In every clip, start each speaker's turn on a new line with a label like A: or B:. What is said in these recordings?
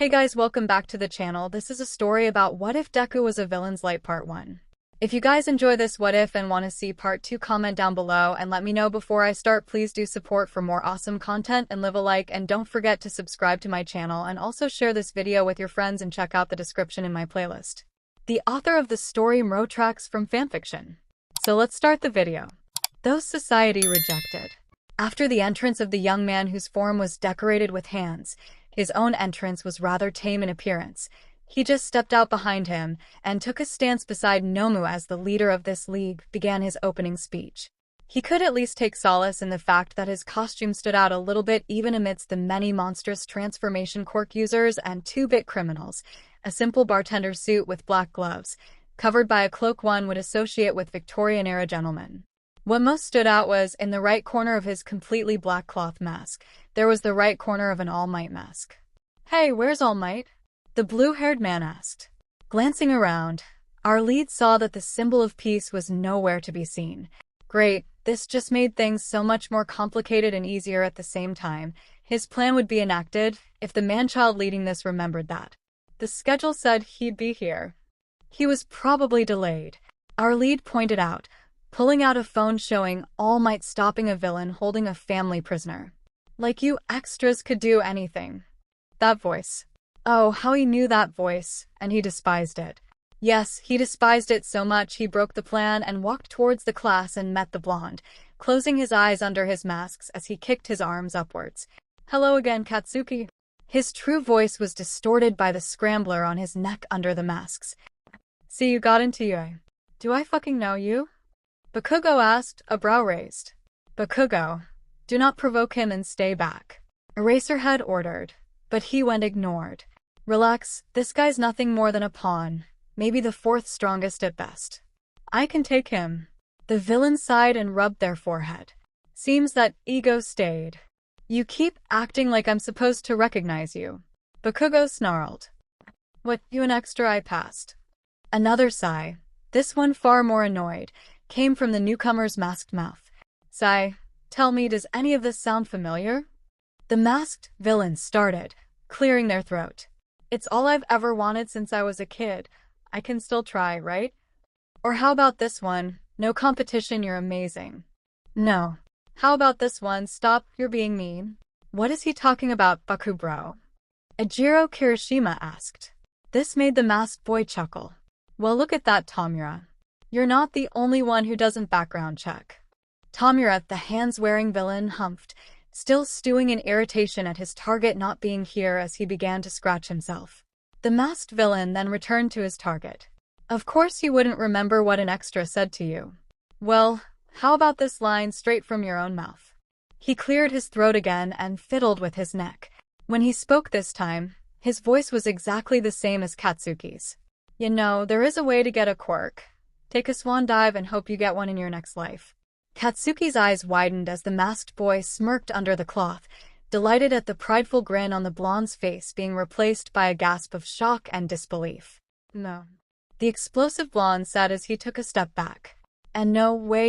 A: Hey guys, welcome back to the channel. This is a story about What If Deku Was a Villain's Light Part 1. If you guys enjoy this What If and want to see Part 2, comment down below and let me know before I start. Please do support for more awesome content and leave a like, and don't forget to subscribe to my channel and also share this video with your friends and check out the description in my playlist. The author of the story Mrotrax from fanfiction. So let's start the video. Those society rejected. After the entrance of the young man whose form was decorated with hands, his own entrance was rather tame in appearance. He just stepped out behind him and took a stance beside Nomu as the leader of this league began his opening speech. He could at least take solace in the fact that his costume stood out a little bit even amidst the many monstrous transformation quirk users and 2-bit criminals. A simple bartender suit with black gloves, covered by a cloak one would associate with Victorian-era gentlemen. What most stood out was, in the right corner of his completely black cloth mask, there was the right corner of an All Might mask. "Hey, where's All Might?" the blue-haired man asked. Glancing around, our lead saw that the symbol of peace was nowhere to be seen. Great, this just made things so much more complicated and easier at the same time. His plan would be enacted if the man-child leading this remembered that. The schedule said he'd be here. He was probably delayed, our lead pointed out, pulling out a phone showing All Might stopping a villain holding a family prisoner. Like you extras could do anything. That voice. Oh, how he knew that voice, and he despised it. Yes, he despised it so much he broke the plan and walked towards the class and met the blonde, closing his eyes under his masks as he kicked his arms upwards. "Hello again, Katsuki." His true voice was distorted by the scrambler on his neck under the masks. "See, you got into you. Do I fucking know you?" 𝗵𝘃𝗀𝗁 asked, a brow raised. 𝗵𝘃𝗀𝗁, do not provoke him and stay back. Eraserhead ordered, but he went ignored. Relax, this guy's nothing more than a pawn, maybe the 4th strongest at best. I can take him. The villain sighed and rubbed their forehead. Seems that ego stayed. You keep acting like I'm supposed to recognize you. 𝗵𝘃𝗀𝗁 snarled. What, you an extra I passed? Another sigh, this one far more annoyed, came from the newcomer's masked mouth. "Sigh, tell me, does any of this sound familiar?" The masked villains started, clearing their throat. "It's all I've ever wanted since I was a kid. I can still try, right? Or how about this one? No competition, you're amazing. No. How about this one? Stop, you're being mean. What is he talking about, Baku bro?" Ejiro Kirishima asked. This made the masked boy chuckle. Well, look at that, Tomura. You're not the only one who doesn't background check. Tomura, the hands-wearing villain, humphed, still stewing in irritation at his target not being here as he began to scratch himself. The masked villain then returned to his target. "Of course you wouldn't remember what an extra said to you. Well, how about this line straight from your own mouth?" He cleared his throat again and fiddled with his neck. When he spoke this time, his voice was exactly the same as Katsuki's. "You know, there is a way to get a quirk. Take a swan dive and hope you get one in your next life." Katsuki's eyes widened as the masked boy smirked under the cloth, delighted at the prideful grin on the blonde's face being replaced by a gasp of shock and disbelief. "No," the explosive blonde said as he took a step back. "And no way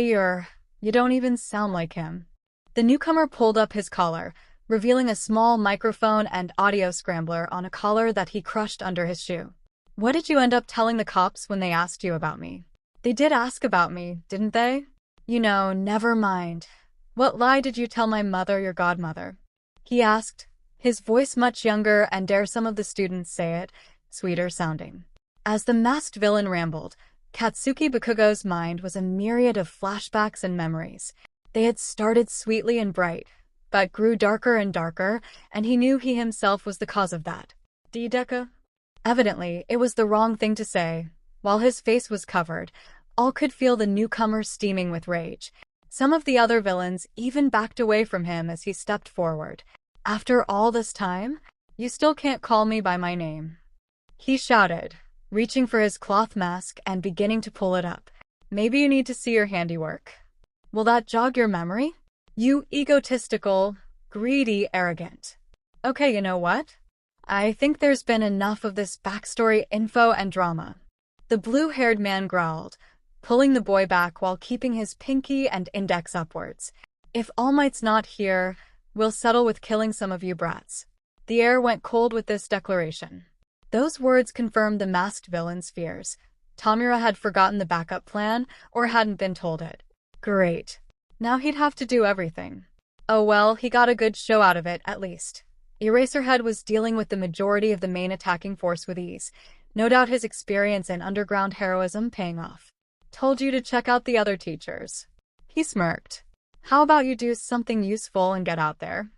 A: you don't even sound like him." The newcomer pulled up his collar, revealing a small microphone and audio scrambler on a collar that he crushed under his shoe. "What did you end up telling the cops when they asked you about me?" "They did ask about me, didn't they?" "You know, never mind. What lie did you tell my mother, your godmother?" he asked, his voice much younger and, dare some of the students say it, sweeter sounding. As the masked villain rambled, Katsuki 𝗵𝘃𝗀𝗁's mind was a myriad of flashbacks and memories. They had started sweetly and bright, but grew darker and darker, and he knew he himself was the cause of that. Deku? Evidently, it was the wrong thing to say. While his face was covered, all could feel the newcomer steaming with rage. Some of the other villains even backed away from him as he stepped forward. "After all this time, you still can't call me by my name," he shouted, reaching for his cloth mask and beginning to pull it up. "Maybe you need to see your handiwork. Will that jog your memory? You egotistical, greedy, arrogant. Okay, you know what? I think there's been enough of this backstory info and drama." The blue-haired man growled, pulling the boy back while keeping his pinky and index upwards. "If All Might's not here, we'll settle with killing some of you brats." The air went cold with this declaration. Those words confirmed the masked villain's fears. 𝗏𝗵𝗲 had forgotten the backup plan, or hadn't been told it. Great. Now he'd have to do everything. Oh well, he got a good show out of it, at least. Eraserhead was dealing with the majority of the main attacking force with ease. No doubt his experience in underground heroism paying off. Told you to check out the other teachers. He smirked. How about you do something useful and get out there?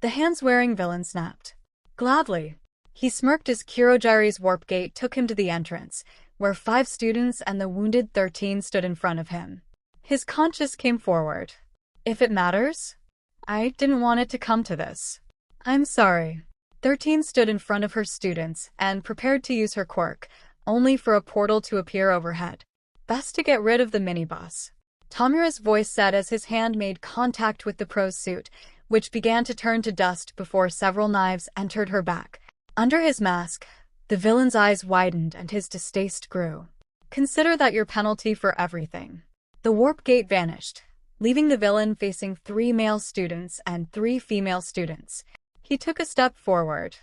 A: The hands-wearing villain snapped. Gladly. He smirked as 𝐒𝐩𝐼𝐧𝐿's warp gate took him to the entrance, where 5 students and the wounded 13 stood in front of him. His conscience came forward. If it matters? I didn't want it to come to this. I'm sorry. 13 stood in front of her students and prepared to use her quirk, only for a portal to appear overhead. Best to get rid of the mini-boss. 𝗏𝗵𝗲's voice said as his hand made contact with the pro's suit, which began to turn to dust before several knives entered her back. Under his mask, the villain's eyes widened and his distaste grew. Consider that your penalty for everything. The warp gate vanished, leaving the villain facing 3 male students and 3 female students. He took a step forward.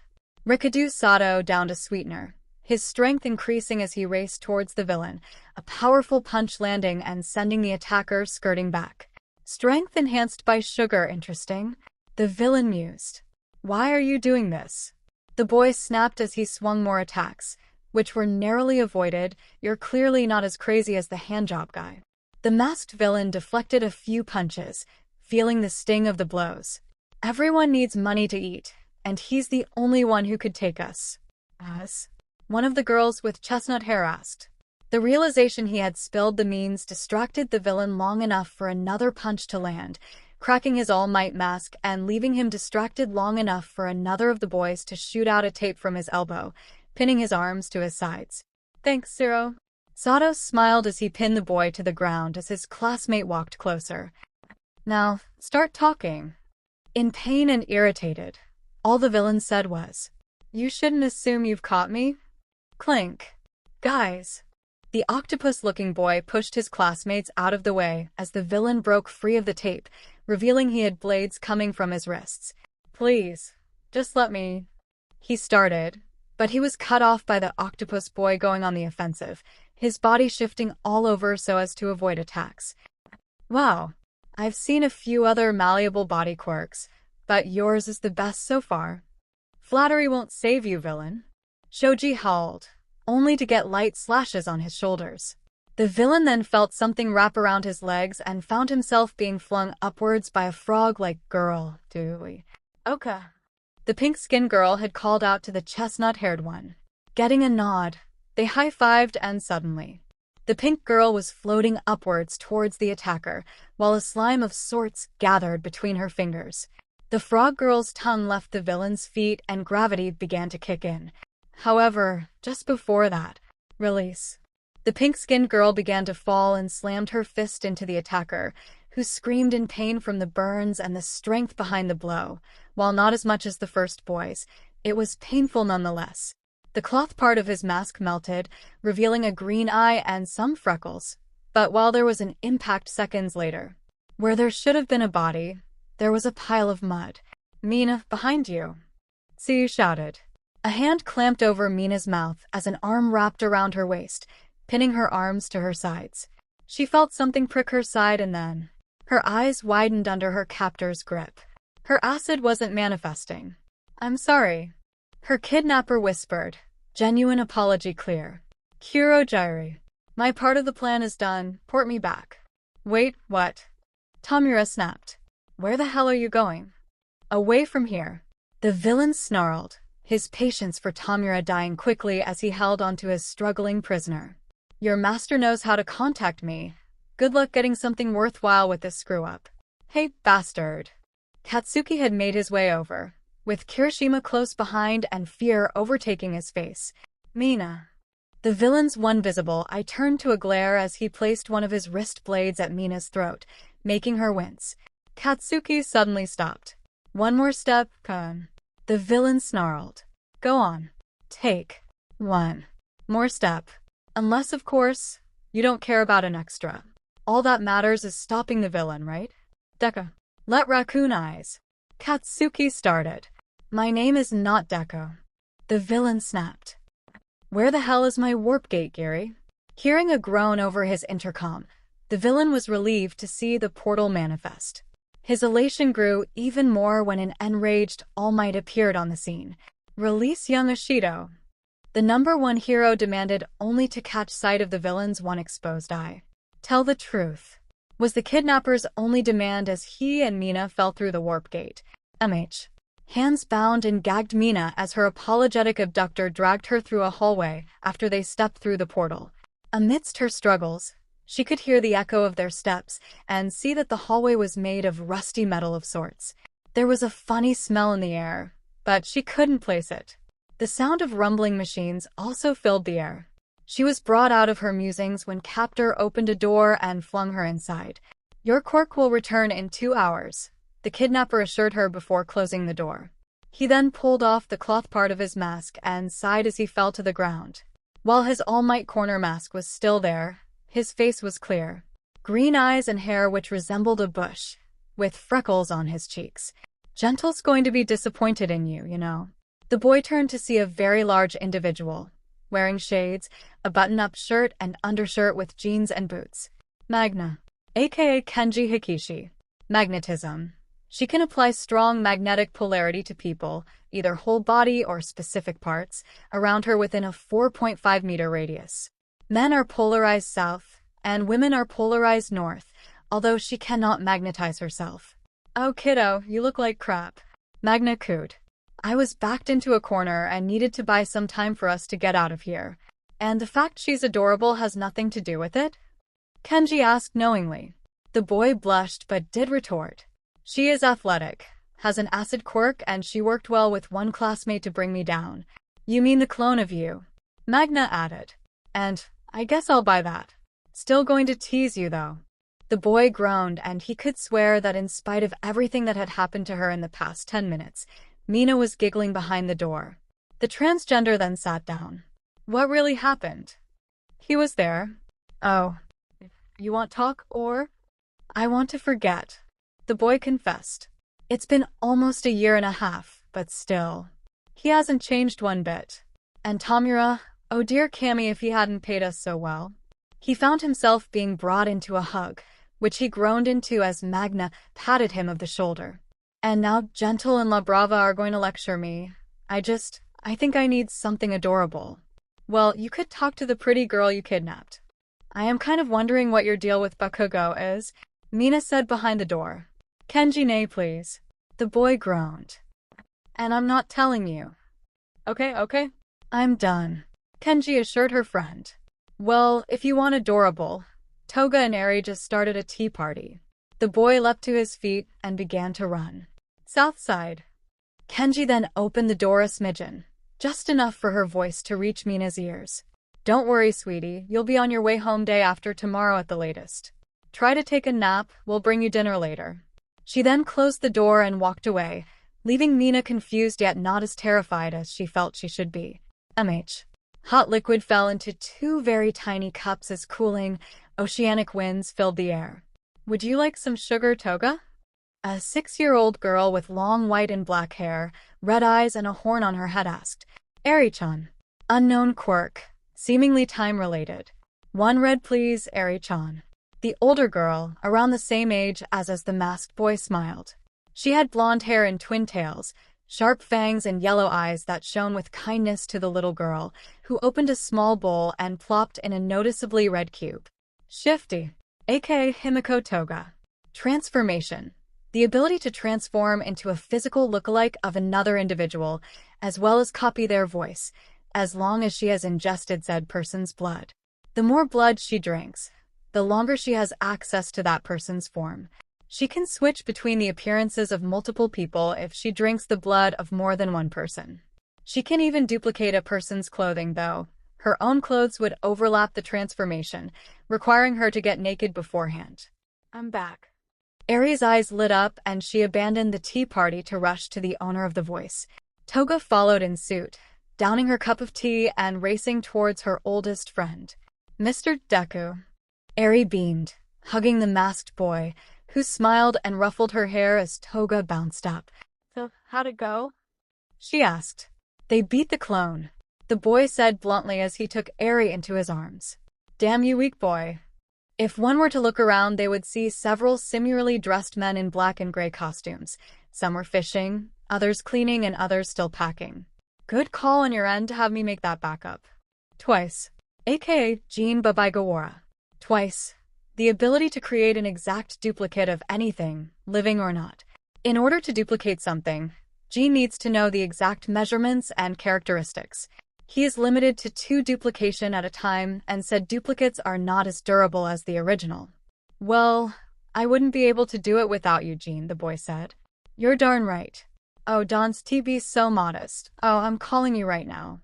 A: Rikadu Sato downed a sweetener, his strength increasing as he raced towards the villain, a powerful punch landing and sending the attacker skirting back. Strength enhanced by sugar, interesting. The villain mused. Why are you doing this? The boy snapped as he swung more attacks, which were narrowly avoided. You're clearly not as crazy as the handjob guy. The masked villain deflected a few punches, feeling the sting of the blows. Everyone needs money to eat, and he's the only one who could take us. Us? One of the girls with chestnut hair asked. The realization he had spilled the means distracted the villain long enough for another punch to land, cracking his all-might mask and leaving him distracted long enough for another of the boys to shoot out a tape from his elbow, pinning his arms to his sides. Thanks, Zero. Sato smiled as he pinned the boy to the ground as his classmate walked closer. Now, start talking. In pain and irritated, all the villain said was, You shouldn't assume you've caught me. Clink. Guys. The octopus-looking boy pushed his classmates out of the way as the villain broke free of the tape, revealing he had blades coming from his wrists. Please, just let me. He started, but he was cut off by the octopus boy going on the offensive, his body shifting all over so as to avoid attacks. Wow, I've seen a few other malleable body quirks, but yours is the best so far. Flattery won't save you, villain. Shoji howled, only to get light slashes on his shoulders. The villain then felt something wrap around his legs and found himself being flung upwards by a frog-like girl. Okay. The pink-skinned girl had called out to the chestnut-haired one. Getting a nod, they high-fived and suddenly, the pink girl was floating upwards towards the attacker, while a slime of sorts gathered between her fingers. The frog girl's tongue left the villain's feet and gravity began to kick in. However, just before that, release. The pink-skinned girl began to fall and slammed her fist into the attacker, who screamed in pain from the burns and the strength behind the blow. While not as much as the first boy's, it was painful nonetheless. The cloth part of his mask melted, revealing a green eye and some freckles. But while there was an impact seconds later, where there should have been a body, there was a pile of mud. Mina, behind you. 𝗬𝗎 shouted. A hand clamped over Mina's mouth as an arm wrapped around her waist, pinning her arms to her sides. She felt something prick her side and then her eyes widened under her captor's grip. Her acid wasn't manifesting. I'm sorry. Her kidnapper whispered, genuine apology clear. 𝗓𝗏𝗏𝗧𝗏. My part of the plan is done. Port me back. Wait, what? 𝗏𝗵𝗲 snapped. Where the hell are you going? Away from here. The villain snarled, his patience for 𝗏𝗵𝗲 dying quickly as he held onto his struggling prisoner. Your master knows how to contact me. Good luck getting something worthwhile with this screw-up. Hey, bastard. Katsuki had made his way over, with Kirishima close behind and fear overtaking his face. Mina. The villain's one visible eye turned to a glare as he placed one of his wrist blades at Mina's throat, making her wince. Katsuki suddenly stopped. One more step, Kun. The villain snarled. Go on. Take one more step. Unless, of course, you don't care about an extra. All that matters is stopping the villain, right? Deku. Let raccoon eyes. Katsuki started. My name is not Deku. The villain snapped. Where the hell is my warp gate, Gary? Hearing a groan over his intercom, the villain was relieved to see the portal manifest. His elation grew even more when an enraged All Might appeared on the scene. Release young 𝐎𝐻𝑒. The #1 hero demanded only to catch sight of the villain's one exposed eye. Tell the truth, was the kidnapper's only demand as he and Mina fell through the warp gate. Hands bound and gagged Mina as her apologetic abductor dragged her through a hallway after they stepped through the portal. Amidst her struggles, she could hear the echo of their steps and see that the hallway was made of rusty metal of sorts. There was a funny smell in the air, but she couldn't place it. The sound of rumbling machines also filled the air. She was brought out of her musings when Captor opened a door and flung her inside. Your quirk will return in 2 hours, the kidnapper assured her before closing the door. He then pulled off the cloth part of his mask and sighed as he fell to the ground. While his All Might corner mask was still there, his face was clear. Green eyes and hair which resembled a bush, with freckles on his cheeks. Gentle's going to be disappointed in you, you know. The boy turned to see a very large individual, wearing shades, a button-up shirt and undershirt with jeans and boots. Magna, aka Kenji Hikishi. Magnetism. She can apply strong magnetic polarity to people, either whole body or specific parts, around her within a 4.5-meter radius. Men are polarized south, and women are polarized north, although she cannot magnetize herself. Oh kiddo, you look like crap. Magna cooed. I was backed into a corner and needed to buy some time for us to get out of here. And the fact she's adorable has nothing to do with it? Kenji asked knowingly. The boy blushed but did retort. She is athletic, has an acid quirk, and she worked well with one classmate to bring me down. You mean the clone of you? Magna added. And I guess I'll buy that. Still going to tease you though. The boy groaned, and he could swear that in spite of everything that had happened to her in the past 10 minutes, Mina was giggling behind the door. The transgender then sat down. What really happened? He was there. Oh. You want talk, or? I want to forget. The boy confessed. It's been almost 1.5 years, but still. He hasn't changed one bit. And Tamura, oh dear Cammy, if he hadn't paid us so well. He found himself being brought into a hug, which he groaned into as Magna patted him of the shoulder. And now Gentle and La Brava are going to lecture me. I think I need something adorable. Well, you could talk to the pretty girl you kidnapped. I am kind of wondering what your deal with 𝗵𝗃𝗃 is, Mina said behind the door. Kenji, nay please. The boy groaned. And I'm not telling you. Okay. I'm done, Kenji assured her friend. Well, if you want adorable, Toga and Eri just started a tea party. The boy leapt to his feet and began to run. South side. Kenji then opened the door a smidgen, just enough for her voice to reach Mina's ears. Don't worry, sweetie, you'll be on your way home day after tomorrow at the latest. Try to take a nap, we'll bring you dinner later. She then closed the door and walked away, leaving Mina confused yet not as terrified as she felt she should be. Hot liquid fell into 2 very tiny cups as cooling, oceanic winds filled the air. Would you like some sugar, Toga? A 6-year-old girl with long white and black hair, red eyes, and a horn on her head asked. Eri-chan. Unknown quirk, seemingly time-related. 1 red please, Eri-chan. The older girl, around the same age as the masked boy, smiled. She had blonde hair and twin tails, sharp fangs and yellow eyes that shone with kindness to the little girl, who opened a small bowl and plopped in a noticeably red cube. Shifty, aka Himiko Toga. Transformation. The ability to transform into a physical lookalike of another individual, as well as copy their voice, as long as she has ingested said person's blood. The more blood she drinks, the longer she has access to that person's form. She can switch between the appearances of multiple people if she drinks the blood of more than one person. She can even duplicate a person's clothing, though. Her own clothes would overlap the transformation, requiring her to get naked beforehand. I'm back. Eri's eyes lit up and she abandoned the tea party to rush to the owner of the voice. Toga followed in suit, downing her cup of tea and racing towards her oldest friend. Mr. Deku. Eri beamed, hugging the masked boy, who smiled and ruffled her hair as Toga bounced up. So, how'd it go? she asked. They beat the clone, the boy said bluntly as he took Eri into his arms. Damn you, weak boy. If one were to look around, they would see several similarly dressed men in black and gray costumes. Some were fishing, others cleaning, and others still packing. Good call on your end to have me make that backup. 𝗬𝗧, aka 𝗔𝗵𝗲 𝗬𝗧, the ability to create an exact duplicate of anything, living or not. In order to duplicate something, Ghee needs to know the exact measurements and characteristics. He is limited to 2 duplication at a time, and said duplicates are not as durable as the original. Well, I wouldn't be able to do it without you, Ghee, the boy said. You're darn right. Oh, don't be so modest. Oh, I'm calling you right now.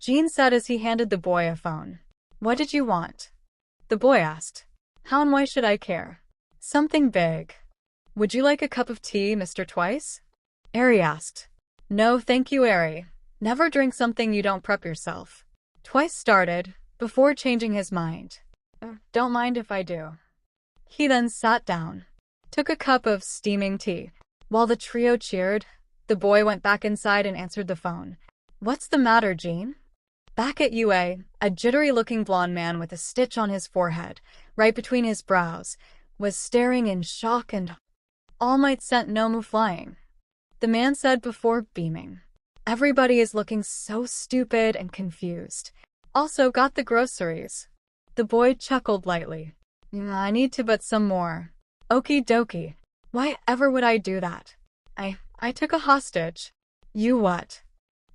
A: Ghee said as he handed the boy a phone. What did you want? The boy asked. How and why should I care? Something big. Would you like a cup of tea, Mr. Twice? Eri asked. No, thank you, Eri. Never drink something you don't prep yourself. Twice started, before changing his mind. Don't mind if I do. He then sat down, took a cup of steaming tea. While the trio cheered, the boy went back inside and answered the phone. What's the matter, Ghee? Back at UA, a jittery-looking blonde man with a stitch on his forehead, right between his brows, was staring in shock and All Might sent Nomu flying. The man said before beaming. Everybody is looking so stupid and confused. Also got the groceries. The boy chuckled lightly. I need to but some more. Okie dokie. Why ever would I do that? I took a hostage. You what?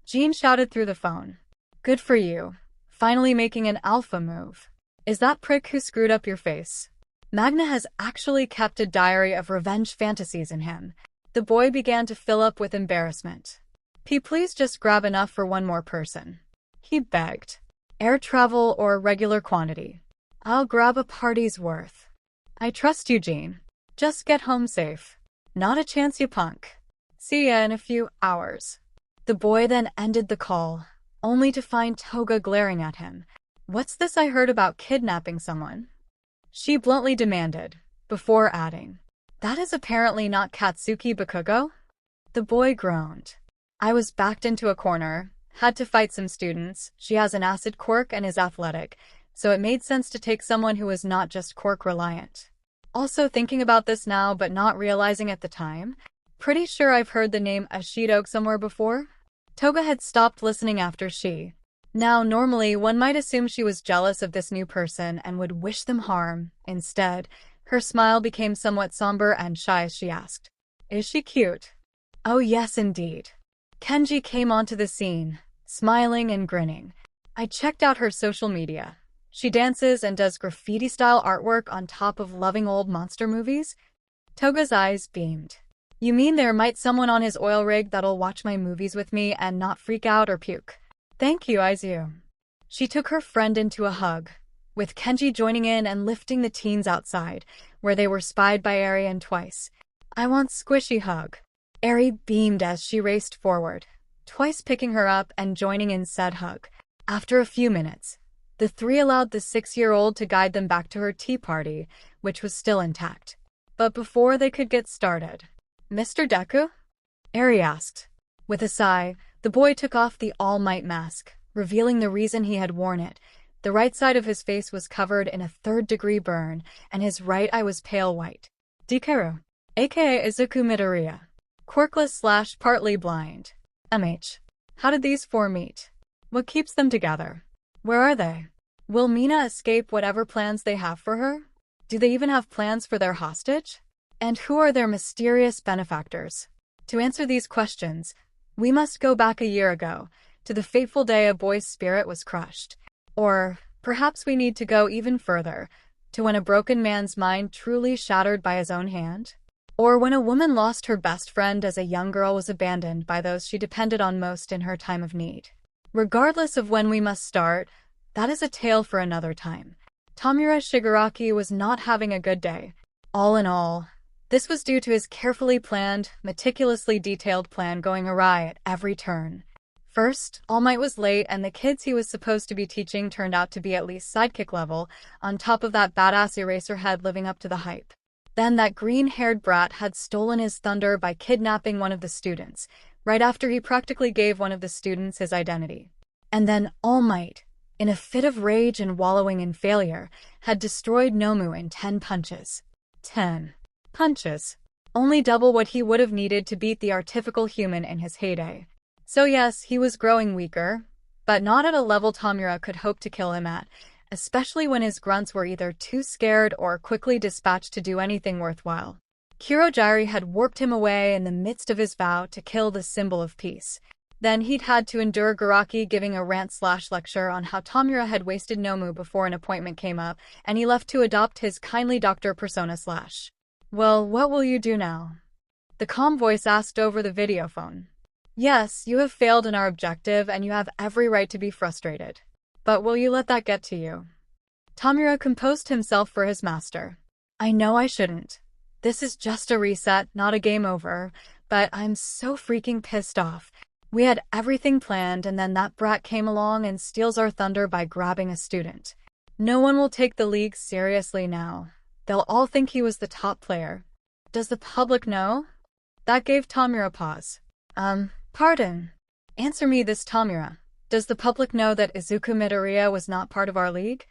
A: Ghee shouted through the phone. Good for you. Finally making an alpha move. Is that prick who screwed up your face? Magna has actually kept a diary of revenge fantasies in him. The boy began to fill up with embarrassment. Please just grab enough for one more person. He begged. Air travel or regular quantity. I'll grab a party's worth. I trust you, Ghee. Just get home safe. Not a chance, you punk. See ya in a few hours. The boy then ended the call, only to find Toga glaring at him. What's this I heard about kidnapping someone? She bluntly demanded, before adding. That is apparently not Katsuki Bakugo? The boy groaned. I was backed into a corner, had to fight some students. She has an acid quirk and is athletic, so it made sense to take someone who was not just quirk reliant. Also thinking about this now but not realizing at the time, pretty sure I've heard the name Ashido somewhere before. Toga had stopped listening after she. Now normally one might assume she was jealous of this new person and would wish them harm. Instead, her smile became somewhat somber and shy as she asked, Is she cute? Oh yes indeed. Kenji came onto the scene, smiling and grinning. I checked out her social media. She dances and does graffiti-style artwork on top of loving old monster movies. Toga's eyes beamed. You mean there might someone on his oil rig that'll watch my movies with me and not freak out or puke? Thank you, 𝐈𝐴. She took her friend into a hug, with Kenji joining in and lifting the teens outside, where they were spied by Eri and Twice. I want squishy hug. Eri beamed as she raced forward, Twice picking her up and joining in said hug. After a few minutes, the 3 allowed the 6-year-old to guide them back to her tea party, which was still intact. But before they could get started, Mr. Deku? Eri asked. With a sigh, the boy took off the All Might mask, revealing the reason he had worn it. The right side of his face was covered in a 3rd-degree burn, and his right eye was pale white. Deku, aka Izuku Midoriya. Quirkless / partly blind. How did these 4 meet? What keeps them together? Where are they? Will Mina escape whatever plans they have for her? Do they even have plans for their hostage? And who are their mysterious benefactors? To answer these questions, we must go back a year ago, to the fateful day a boy's spirit was crushed. Or perhaps we need to go even further, to when a broken man's mind truly shattered by his own hand. Or when a woman lost her best friend as a young girl was abandoned by those she depended on most in her time of need. Regardless of when we must start, that is a tale for another time. Tomura Shigaraki was not having a good day. All in all, this was due to his carefully planned, meticulously detailed plan going awry at every turn. First, All Might was late and the kids he was supposed to be teaching turned out to be at least sidekick level, on top of that badass eraser head living up to the hype. Then that green-haired brat had stolen his thunder by kidnapping one of the students, right after he practically gave one of the students his identity. And then All Might, in a fit of rage and wallowing in failure, had destroyed Nomu in 10 punches. 10 punches. Only double what he would have needed to beat the artificial human in his heyday. So yes, he was growing weaker, but not at a level 𝗵𝗲 could hope to kill him at, especially when his grunts were either too scared or quickly dispatched to do anything worthwhile. 𝗬𝗓𝗏 had warped him away in the midst of his vow to kill the symbol of peace. Then he'd had to endure Garaki giving a rant/lecture on how 𝗵𝗲 had wasted Nomu before an appointment came up, and he left to adopt his kindly doctor persona / Well, what will you do now? The calm voice asked over the video phone. Yes, you have failed in our objective and you have every right to be frustrated. But will you let that get to you? 𝗵𝗲 composed himself for his master. I know I shouldn't. This is just a reset, not a game over, but I'm so freaking pissed off. We had everything planned and then that brat came along and steals our thunder by grabbing a student. No one will take the league seriously now. They'll all think he was the top player. Does the public know? That gave 𝗵𝗲 a pause. Pardon. Answer me this, 𝗵𝗲. Does the public know that Izuku Midoriya was not part of our league?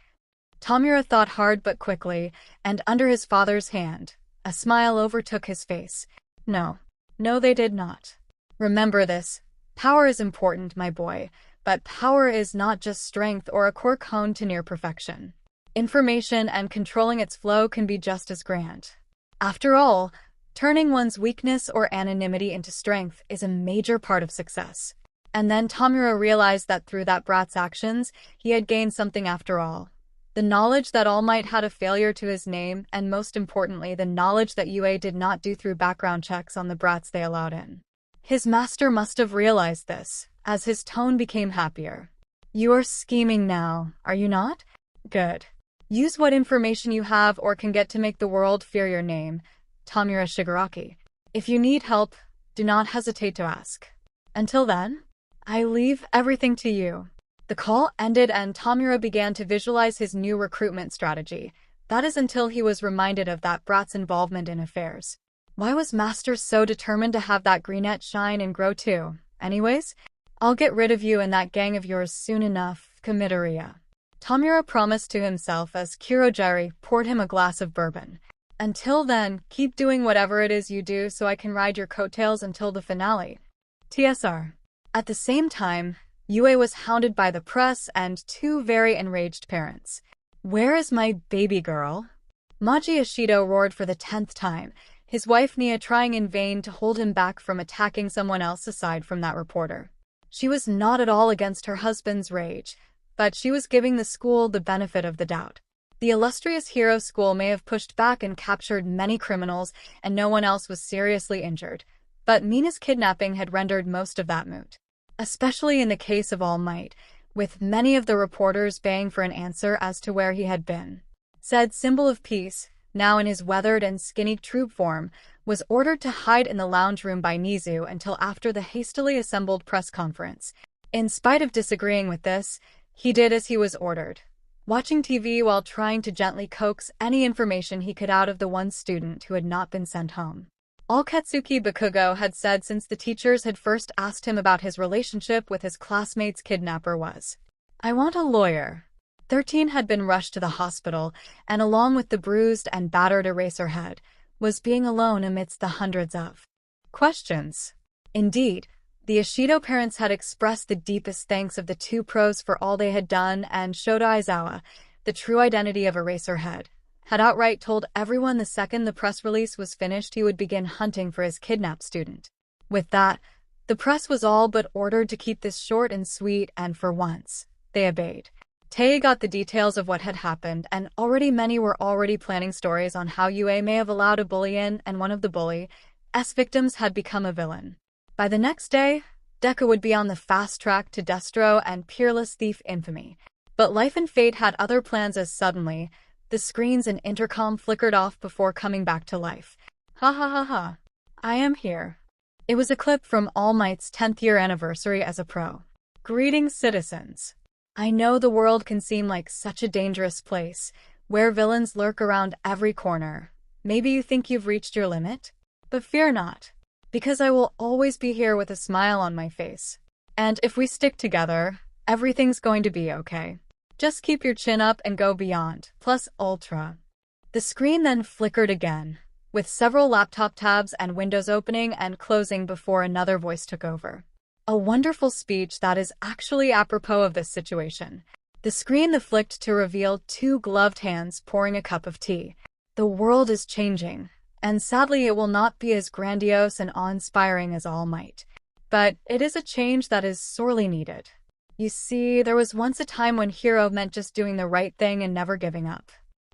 A: 𝗵𝗲 thought hard but quickly, and under his father's hand, a smile overtook his face. No, they did not. Remember this. Power is important, my boy, but power is not just strength or a core cone to near perfection. Information and controlling its flow can be just as grand. After all, turning one's weakness or anonymity into strength is a major part of success. And then 𝗵𝗲 realized that through that brat's actions, he had gained something after all. The knowledge that All Might had a failure to his name, and most importantly, the knowledge that UA did not do through background checks on the brats they allowed in. His master must have realized this, as his tone became happier. You are scheming now, are you not? Good. Use what information you have or can get to make the world fear your name, 𝗵𝗲 Shigaraki. If you need help, do not hesitate to ask. Until then, I leave everything to you. The call ended and 𝗵𝗲 began to visualize his new recruitment strategy. That is until he was reminded of that brat's involvement in affairs. Why was Master so determined to have that greenette shine and grow too? Anyways, I'll get rid of you and that gang of yours soon enough, Midoriya. 𝗵𝗲 promised to himself as 𝗬𝗓𝗏 poured him a glass of bourbon. Until then, keep doing whatever it is you do so I can ride your coattails until the finale. TSR. At the same time, UA was hounded by the press and 2 very enraged parents. Where is my baby girl? Maji Ishido roared for the 10th time, his wife Nia trying in vain to hold him back from attacking someone else aside from that reporter. She was not at all against her husband's rage, but she was giving the school the benefit of the doubt. The illustrious hero school may have pushed back and captured many criminals, and no one else was seriously injured, but Mina's kidnapping had rendered most of that moot. Especially in the case of All Might, with many of the reporters baying for an answer as to where he had been. 𝗧𝗵𝗲, now in his weathered and skinny troop form, was ordered to hide in the lounge room by Nizu until after the hastily assembled press conference. In spite of disagreeing with this, he did as he was ordered, watching TV while trying to gently coax any information he could out of the one student who had not been sent home. All Katsuki Bakugo had said since the teachers had first asked him about his relationship with his classmate's kidnapper was, I want a lawyer. 13 had been rushed to the hospital, and along with the bruised and battered Eraserhead, was being alone amidst the hundreds of questions. Indeed, the Ishido parents had expressed the deepest thanks of the 2 pros for all they had done, and Shota Aizawa, the true identity of Eraserhead, had outright told everyone the second the press release was finished he would begin hunting for his kidnapped student. With that, the press was all but ordered to keep this short and sweet, and for once, they obeyed. Tae got the details of what had happened, and many were already planning stories on how UA may have allowed a bully in, and one of the bully's victims had become a villain. By the next day, Deku would be on the fast track to Destro and peerless thief infamy. But life and fate had other plans as suddenly, the screens and intercom flickered off before coming back to life. Ha ha ha ha. I am here. It was a clip from All Might's 10th year anniversary as a pro. Greetings, citizens. I know the world can seem like such a dangerous place, where villains lurk around every corner. Maybe you think you've reached your limit? But fear not. Because I will always be here with a smile on my face. And if we stick together, everything's going to be okay. Just keep your chin up and go beyond, plus ultra. The screen then flickered again, with several laptop tabs and windows opening and closing before another voice took over. A wonderful speech that is actually apropos of this situation. The screen flicked to reveal two gloved hands pouring a cup of tea. The world is changing, and sadly it will not be as grandiose and awe-inspiring as All Might. But it is a change that is sorely needed. You see, there was once a time when hero meant just doing the right thing and never giving up.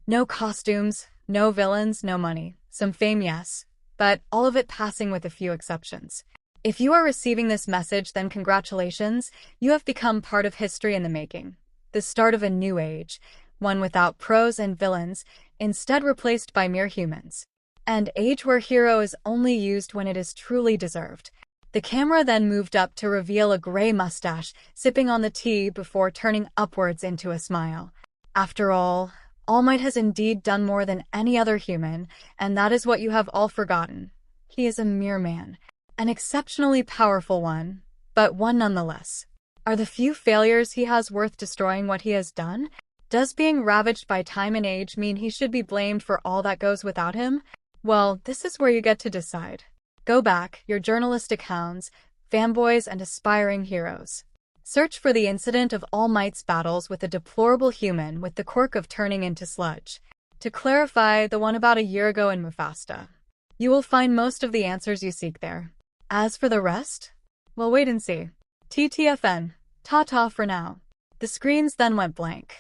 A: No costumes, no villains, no money. Some fame, yes, but all of it passing with a few exceptions. If you are receiving this message, then congratulations, you have become part of history in the making. The start of a new age, one without pros and villains, instead replaced by mere humans. An age where hero is only used when it is truly deserved. The camera then moved up to reveal a gray mustache, sipping on the tea before turning upwards into a smile. After all Might has indeed done more than any other human, and that is what you have all forgotten. He is a mere man, an exceptionally powerful one, but one nonetheless. Are the few failures he has worth destroying what he has done? Does being ravaged by time and age mean he should be blamed for all that goes without him? Well, this is where you get to decide. Go back, your journalistic hounds, fanboys, and aspiring heroes. Search for the incident of All Might's battles with a deplorable human with the quirk of turning into sludge. To clarify, the one about a year ago in Mufasta. You will find most of the answers you seek there. As for the rest? Well, wait and see. TTFN. Ta-ta for now. The screens then went blank.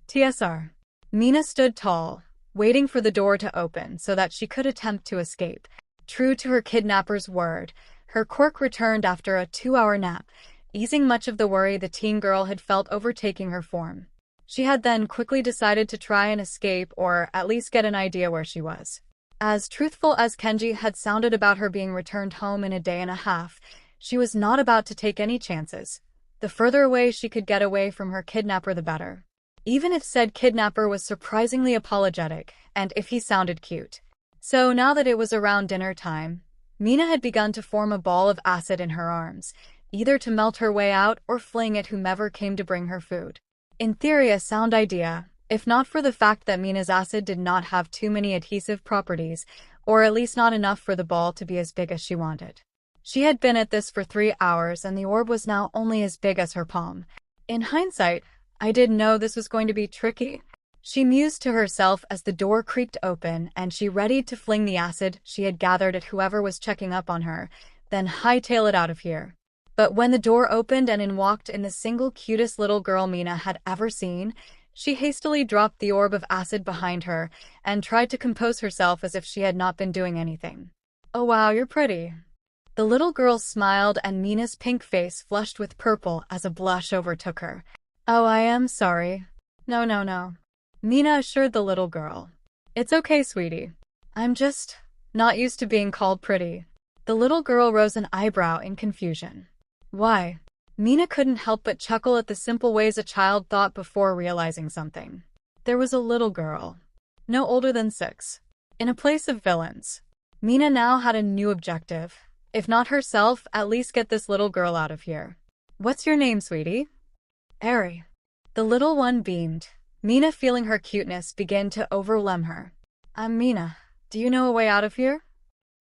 A: TSR. Mina stood tall, waiting for the door to open so that she could attempt to escape. True to her kidnapper's word, her quirk returned after a 2-hour nap, easing much of the worry the teen girl had felt overtaking her form. She had then quickly decided to try and escape, or at least get an idea where she was. As truthful as Kenji had sounded about her being returned home in a day and a half, she was not about to take any chances. The further away she could get away from her kidnapper, the better. Even if said kidnapper was surprisingly apologetic, and if he sounded cute. So now that it was around dinner time, Mina had begun to form a ball of acid in her arms, either to melt her way out or fling at whomever came to bring her food. In theory, a sound idea, if not for the fact that Mina's acid did not have too many adhesive properties, or at least not enough for the ball to be as big as she wanted. She had been at this for 3 hours, and the orb was now only as big as her palm. In hindsight, I did know this was going to be tricky. She mused to herself as the door creaked open and she readied to fling the acid she had gathered at whoever was checking up on her, then hightail it out of here. But when the door opened and in walked in the single cutest little girl Mina had ever seen, she hastily dropped the orb of acid behind her and tried to compose herself as if she had not been doing anything. "Oh wow, you're pretty." The little girl smiled and Mina's pink face flushed with purple as a blush overtook her. "Oh, I am sorry." No. Mina assured the little girl. "It's okay, sweetie. I'm just not used to being called pretty." The little girl rose an eyebrow in confusion. "Why?" Mina couldn't help but chuckle at the simple ways a child thought before realizing something. There was a little girl, no older than 6, in a place of villains. Mina now had a new objective. If not herself, at least get this little girl out of here. "What's your name, sweetie?" "Eri." The little one beamed. Mina, feeling her cuteness begin to overwhelm her. "I'm Mina. Do you know a way out of here?"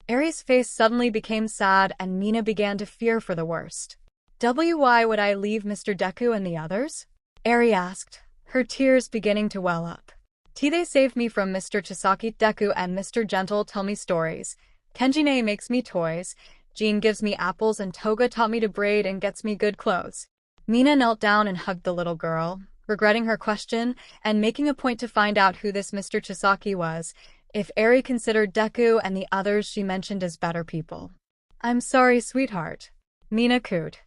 A: Eri's face suddenly became sad and Mina began to fear for the worst. "Why would I leave Mr. Deku and the others?" Eri asked, her tears beginning to well up. "They saved me from Mr. Chisaki. Deku and Mr. Gentle tell me stories. Kenji makes me toys. Jean gives me apples and Toga taught me to braid and gets me good clothes." Mina knelt down and hugged the little girl, regretting her question and making a point to find out who this Mr. Chisaki was, if Eri considered Deku and the others she mentioned as better people. "I'm sorry, sweetheart." Mina cooed.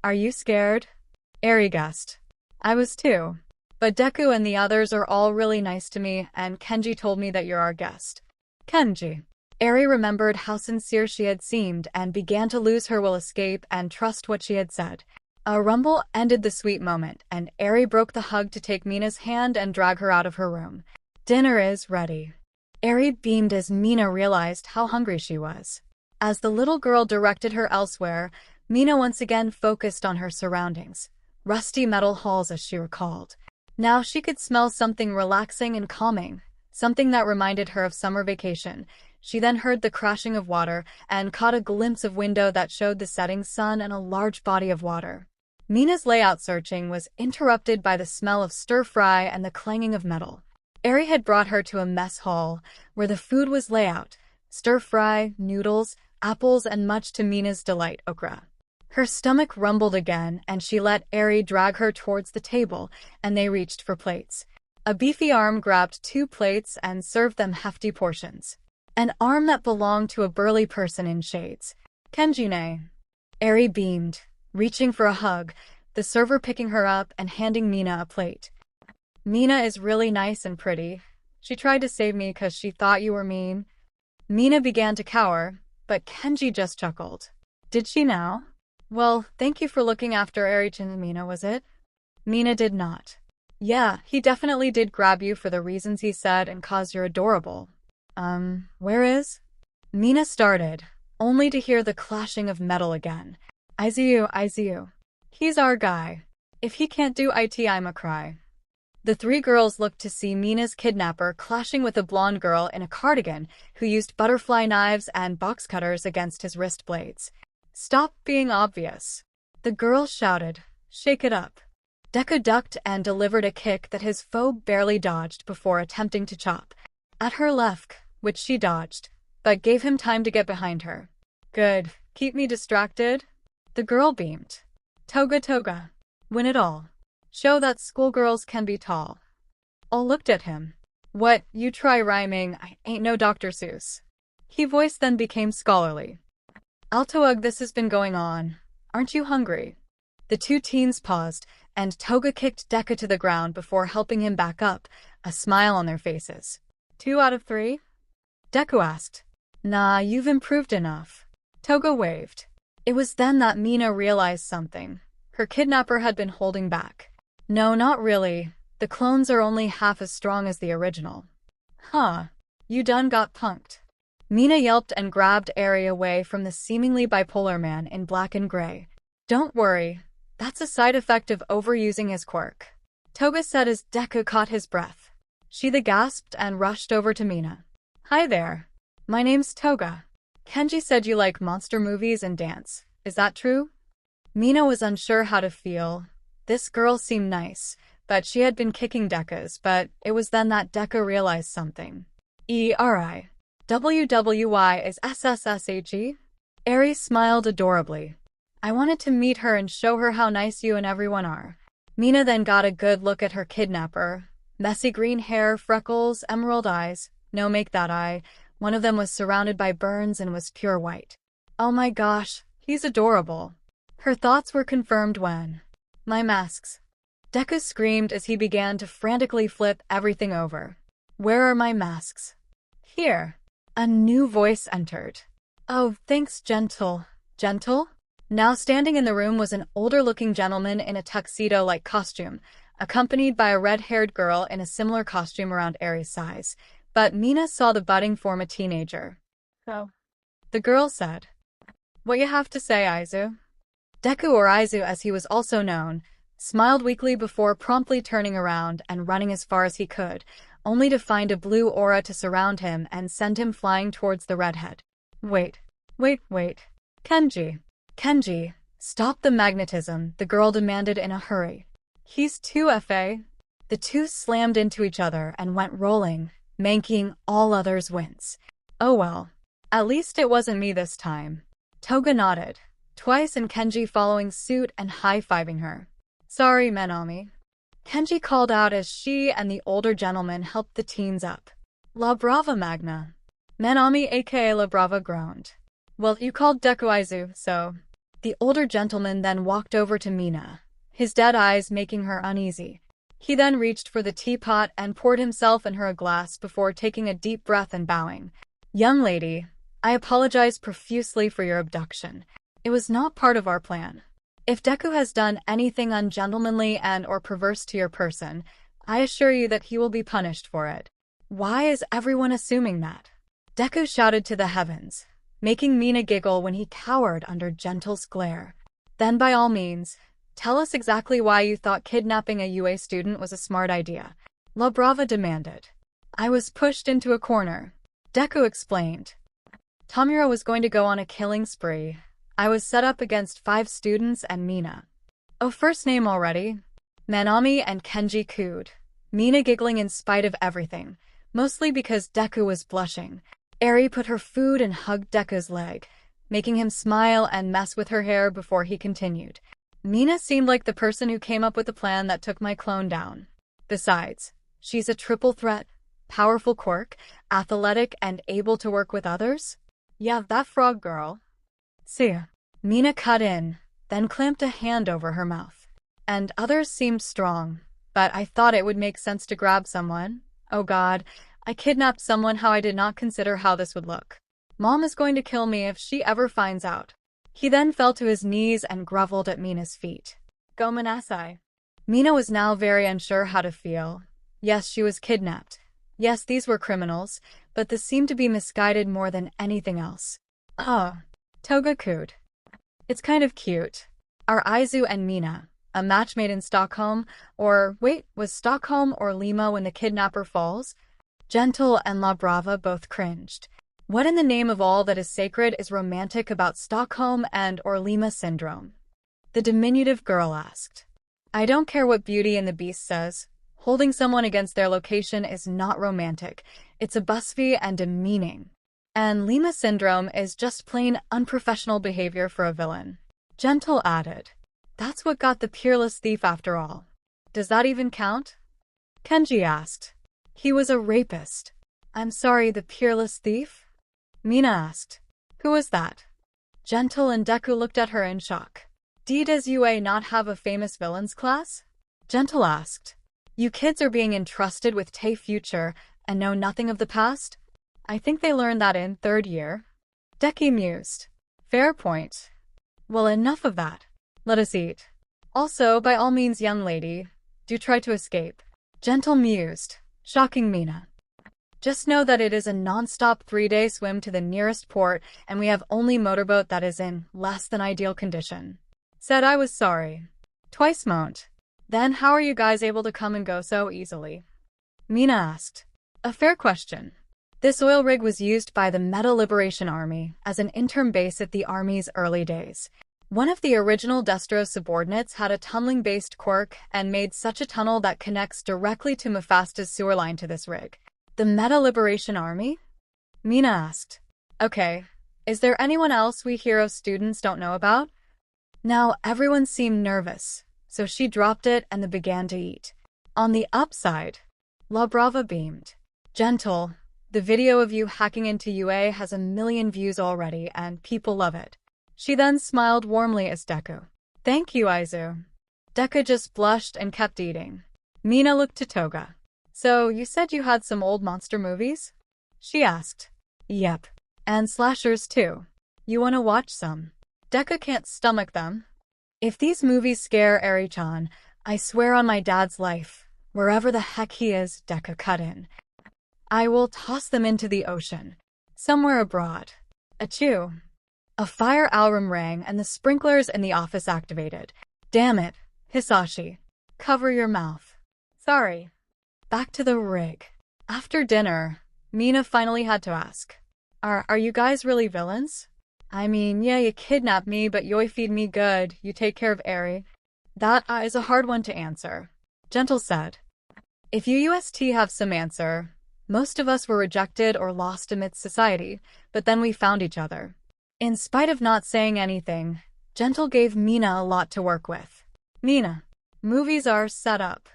A: Are you scared?" Eri guessed. "I was too. But Deku and the others are all really nice to me, and Kenji told me that you're our guest." "Kenji." Eri remembered how sincere she had seemed and began to lose her will escape and trust what she had said. A rumble ended the sweet moment, and Eri broke the hug to take Mina's hand and drag her out of her room. "Dinner is ready." Eri beamed as Mina realized how hungry she was. As the little girl directed her elsewhere, Mina once again focused on her surroundings. Rusty metal halls, as she recalled. Now she could smell something relaxing and calming, something that reminded her of summer vacation. She then heard the crashing of water and caught a glimpse of window that showed the setting sun and a large body of water. Mina's layout searching was interrupted by the smell of stir-fry and the clanging of metal. Eri had brought her to a mess hall, where the food was layout, stir-fry, noodles, apples, and much to Mina's delight, okra. Her stomach rumbled again, and she let Eri drag her towards the table, and they reached for plates. A beefy arm grabbed 2 plates and served them hefty portions. An arm that belonged to a burly person in shades. Kenjine. Eri beamed, reaching for a hug, the server picking her up and handing Mina a plate. Mina is really nice and pretty. She tried to save me 'cause she thought you were mean. Mina began to cower, but Kenji just chuckled. Did she now? Well, thank you for looking after Eri-chan, Mina, was it? Mina did not. Yeah, he definitely did grab you for the reasons he said and 'cause you're adorable. Where is? Mina started, only to hear the clashing of metal again. 𝐒𝐬𝐢𝐧𝐬. He's our guy. If he can't do it, I'ma cry. The 3 girls looked to see Mina's kidnapper clashing with a blonde girl in a cardigan who used butterfly knives and box cutters against his wrist blades. Stop being obvious. The girls shouted, shake it up. Deku ducked and delivered a kick that his foe barely dodged before attempting to chop at her left, which she dodged, but gave him time to get behind her. Good. Keep me distracted? The girl beamed. 𝗧𝗪𝗧𝗪. Win it all. Show that schoolgirls can be tall. All looked at him. What, you try rhyming, I ain't no Dr. Seuss. His voice then became scholarly. 𝗧𝗪𝗧𝗪, this has been going on. Aren't you hungry? The 2 teens paused, and 𝗧𝗪𝗧𝗪 kicked Deku to the ground before helping him back up, a smile on their faces. 2 out of 3? Deku asked. Nah, you've improved enough. 𝗧𝗪𝗧𝗪 waved. It was then that Mina realized something. Her kidnapper had been holding back. No, not really. The clones are only half as strong as the original. Huh. You done got punked. Mina yelped and grabbed Eri away from the seemingly bipolar man in black and gray. Don't worry. That's a side effect of overusing his quirk. 𝗧𝗪𝗧𝗪 said as Deku caught his breath. She gasped and rushed over to Mina. Hi there. My name's 𝗧𝗪𝗧𝗪. Kenji said you like monster movies and dance. Is that true? Mina was unsure how to feel. This girl seemed nice, but she had been kicking Deku's, but it was then that Deku realized something. 𝐸𝐴𝑟𝑖. WWY is SSSHE? Eri smiled adorably. I wanted to meet her and show her how nice you and everyone are. Mina then got a good look at her kidnapper. Messy green hair, freckles, emerald eyes. No make that eye. One of them was surrounded by burns and was pure white. Oh my gosh, he's adorable. Her thoughts were confirmed when... My masks. Deku screamed as he began to frantically flip everything over. Where are my masks? Here. A new voice entered. Oh, thanks, gentle. Gentle? Now standing in the room was an older-looking gentleman in a tuxedo-like costume, accompanied by a red-haired girl in a similar costume around Eri's size. But Mina saw the budding form a teenager. Oh. The girl said. What you have to say, 𝗧𝗪𝗧𝗪? Deku, or 𝗧𝗪𝗧𝗪 as he was also known, smiled weakly before promptly turning around and running as far as he could, only to find a blue aura to surround him and send him flying towards the redhead. Wait. Kenji, stop the magnetism, the girl demanded in a hurry. He's too FA. The 2 slammed into each other and went rolling, making all others wince. Oh well. At least it wasn't me this time. 𝗧𝗪𝗧𝗪 nodded, twice, and Kenji following suit and high-fiving her. Sorry, Minami. Kenji called out as she and the older gentleman helped the teens up. La Brava Magna. Minami aka La Brava groaned. Well, you called Deku 𝗧𝗪𝗧𝗪, so... The older gentleman then walked over to Mina, his dead eyes making her uneasy. He then reached for the teapot and poured himself and her a glass before taking a deep breath and bowing. Young lady, I apologize profusely for your abduction. It was not part of our plan. If Deku has done anything ungentlemanly and or perverse to your person, I assure you that he will be punished for it. Why is everyone assuming that? Deku shouted to the heavens. making Mina giggle when he cowered under Gentle's glare. Then by all means, tell us exactly why you thought kidnapping a UA student was a smart idea, 𝗵𝗲𝗄 demanded. I was pushed into a corner, Deku explained. Tomura was going to go on a killing spree. I was set up against 5 students and Mina. Oh, first name already? Manami and Kenji cooed, Mina giggling in spite of everything, mostly because Deku was blushing. Eri put her food and hugged Deku's leg, making him smile and mess with her hair before he continued. Mina seemed like the person who came up with the plan that took my clone down. Besides, she's a triple threat, powerful quirk, athletic, and able to work with others. Yeah, that frog girl. See, Mina cut in, then clamped a hand over her mouth. And others seemed strong, but I thought it would make sense to grab someone. Oh God, I kidnapped someone. How I did not consider how this would look. Mom is going to kill me if she ever finds out. He then fell to his knees and groveled at Mina's feet. 𝗏𝗵𝗲. Mina was now very unsure how to feel. Yes, she was kidnapped. Yes, these were criminals, but this seemed to be misguided more than anything else. Toga cooed. It's kind of cute. Are Aizu and Mina a match made in Stockholm? Or, wait, was Stockholm or Lima when the kidnapper falls? Gentle and 𝗵𝗲𝗄 both cringed. What in the name of all that is sacred is romantic about Stockholm and or Lima syndrome? The diminutive girl asked. I don't care what Beauty and the Beast says. Holding someone against their location is not romantic. It's a BuzzFeed and demeaning. And Lima syndrome is just plain unprofessional behavior for a villain. Gentle added. That's what got the peerless thief after all. Does that even count? Kenji asked. He was a rapist. I'm sorry, the peerless thief? Mina asked. Who was that? Gentle and Deku looked at her in shock. Does UA not have a famous villains class? Gentle asked. You kids are being entrusted with future and know nothing of the past? I think they learned that in 3rd year. Deku mused. Fair point. Well, enough of that. Let us eat. Also, by all means, young lady, do try to escape. Gentle mused, shocking Mina. Just know that it is a non-stop 3-day swim to the nearest port, and we have only motorboat that is in less than ideal condition. Said I was sorry. Twice moaned. Then how are you guys able to come and go so easily? Mina asked. A fair question. This oil rig was used by the Meta Liberation Army as an interim base at the Army's early days. One of the original Destro subordinates had a tunneling-based quirk and made such a tunnel that connects directly to Mephasta's sewer line to this rig. The Meta Liberation Army? Mina asked. Okay, is there anyone else we hero students don't know about? Now everyone seemed nervous, so she dropped it and they began to eat. On the upside, 𝗵𝗲𝗄 beamed. Gentle, the video of you hacking into UA has 1 million views already and people love it. She then smiled warmly as Deku. Thank you, Aizu. Deku just blushed and kept eating. Mina looked to Toga. So, you said you had some old monster movies? She asked. Yep. And slashers too. You wanna watch some? Deku can't stomach them. If these movies scare Eri-chan, I swear on my dad's life, wherever the heck he is, Deku cut in, I will toss them into the ocean. Somewhere abroad. Achoo. A fire alarm rang and the sprinklers in the office activated. Damn it, Hisashi. Cover your mouth. Sorry. Back to the rig. After dinner, Mina finally had to ask. Are you guys really villains? I mean, yeah, you kidnapped me, but you feed me good. You take care of Eri. That is a hard one to answer. Gentle said. If you have some answer. Most of us were rejected or lost amidst society, but then we found each other. In spite of not saying anything, Gentle gave Mina a lot to work with. Mina, movies are set up.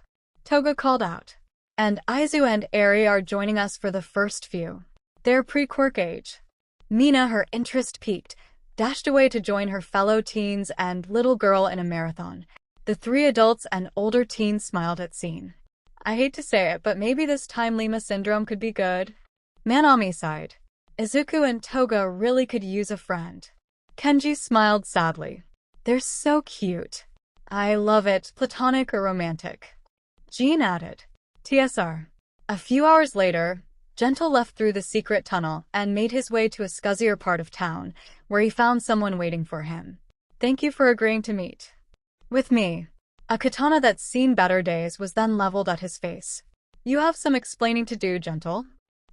A: Toga called out. And Aizu and Eri are joining us for the first few. They're pre-quirk age. Mina, her interest piqued, dashed away to join her fellow teens and little girl in a marathon. The 3 adults and older teens smiled at scene. I hate to say it, but maybe this time Lima syndrome could be good. Manami sighed. Izuku and Toga really could use a friend. Kenji smiled sadly. They're so cute. I love it, platonic or romantic. Jean added. TSR. A few hours later, 𝗃𝗏 left through the secret tunnel and made his way to a scuzzier part of town, where he found someone waiting for him. "Thank you for agreeing to meet with me." A katana that's seen better days was then leveled at his face. "You have some explaining to do, 𝗃𝗏."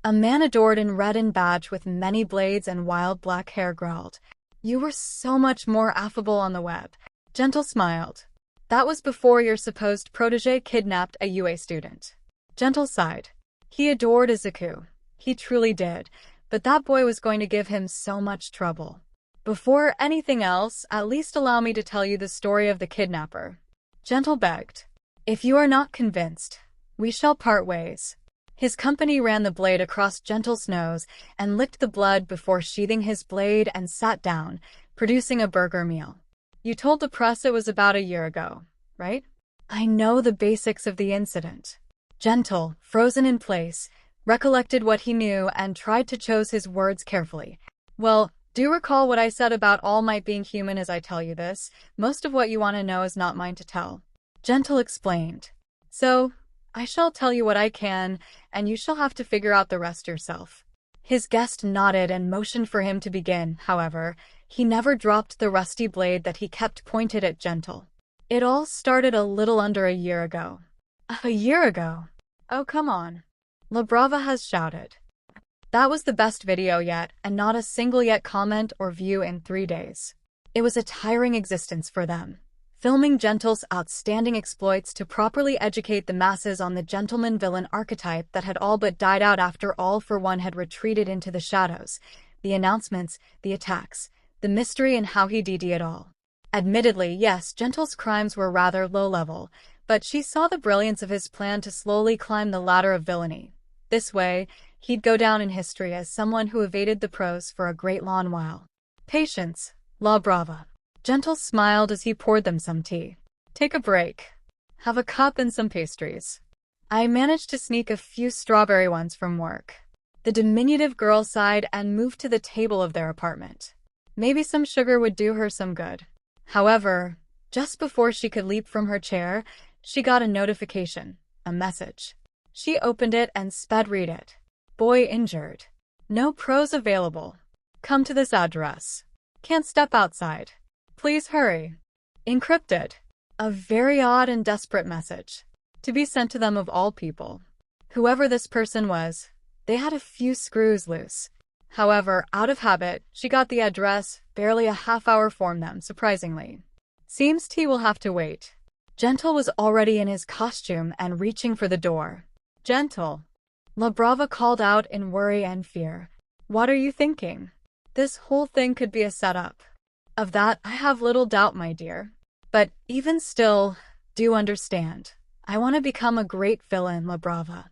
A: A man adored in red and badge with many blades and wild black hair growled. "You were so much more affable on the web." 𝗃𝗏 smiled. "That was before your supposed protege kidnapped a UA student." 𝗃𝗏 sighed. He adored 𝗧𝗏. He truly did, but that boy was going to give him so much trouble. "Before anything else, at least allow me to tell you the story of the kidnapper," 𝗃𝗏 begged. "If you are not convinced, we shall part ways." His company ran the blade across 𝗃𝗏's nose and licked the blood before sheathing his blade and sat down, producing a burger meal. "You told the press it was about a year ago, right?" "I know the basics of the incident." 𝗃𝗏, frozen in place, recollected what he knew and tried to choose his words carefully. "Well, do you recall what I said about All Might being human as I tell you this? Most of what you want to know is not mine to tell." 𝗃𝗏 explained. "So, I shall tell you what I can, and you shall have to figure out the rest yourself." His guest nodded and motioned for him to begin. However, he never dropped the rusty blade that he kept pointed at 𝗃𝗏. "It all started a little under a year ago." "A year ago? Oh, come on," 𝗵𝗃𝗲 has shouted. That was the best video yet, and not a single yet comment or view in 3 days. It was a tiring existence for them, filming 𝗃𝗏's outstanding exploits to properly educate the masses on the gentleman villain archetype that had all but died out after All for One had retreated into the shadows, the announcements, the attacks, the mystery and how he did it all. Admittedly, yes, 𝗃𝗏's crimes were rather low-level, but she saw the brilliance of his plan to slowly climb the ladder of villainy. This way, he'd go down in history as someone who evaded the pros for a great long while. "Patience, 𝗵𝗃𝗏." 𝗃𝗏 smiled as he poured them some tea. "Take a break. Have a cup and some pastries. I managed to sneak a few strawberry ones from work." The diminutive girl sighed and moved to the table of their apartment. Maybe some sugar would do her some good. However, just before she could leap from her chair, she got a notification, a message. She opened it and sped read it. "Boy injured. No pros available. Come to this address. Can't step outside. Please hurry." Encrypted. A very odd and desperate message, to be sent to them of all people. Whoever this person was, they had a few screws loose. However, out of habit, she got the address barely a half-hour from them, surprisingly. "Seems tea will have to wait." 𝗃𝗏 was already in his costume and reaching for the door. "𝗃𝗏," 𝗵𝗃𝗏 called out in worry and fear. "What are you thinking? This whole thing could be a setup." "Of that I have little doubt, my dear. But even still, do understand. I want to become a great villain, 𝗵𝗃𝗏.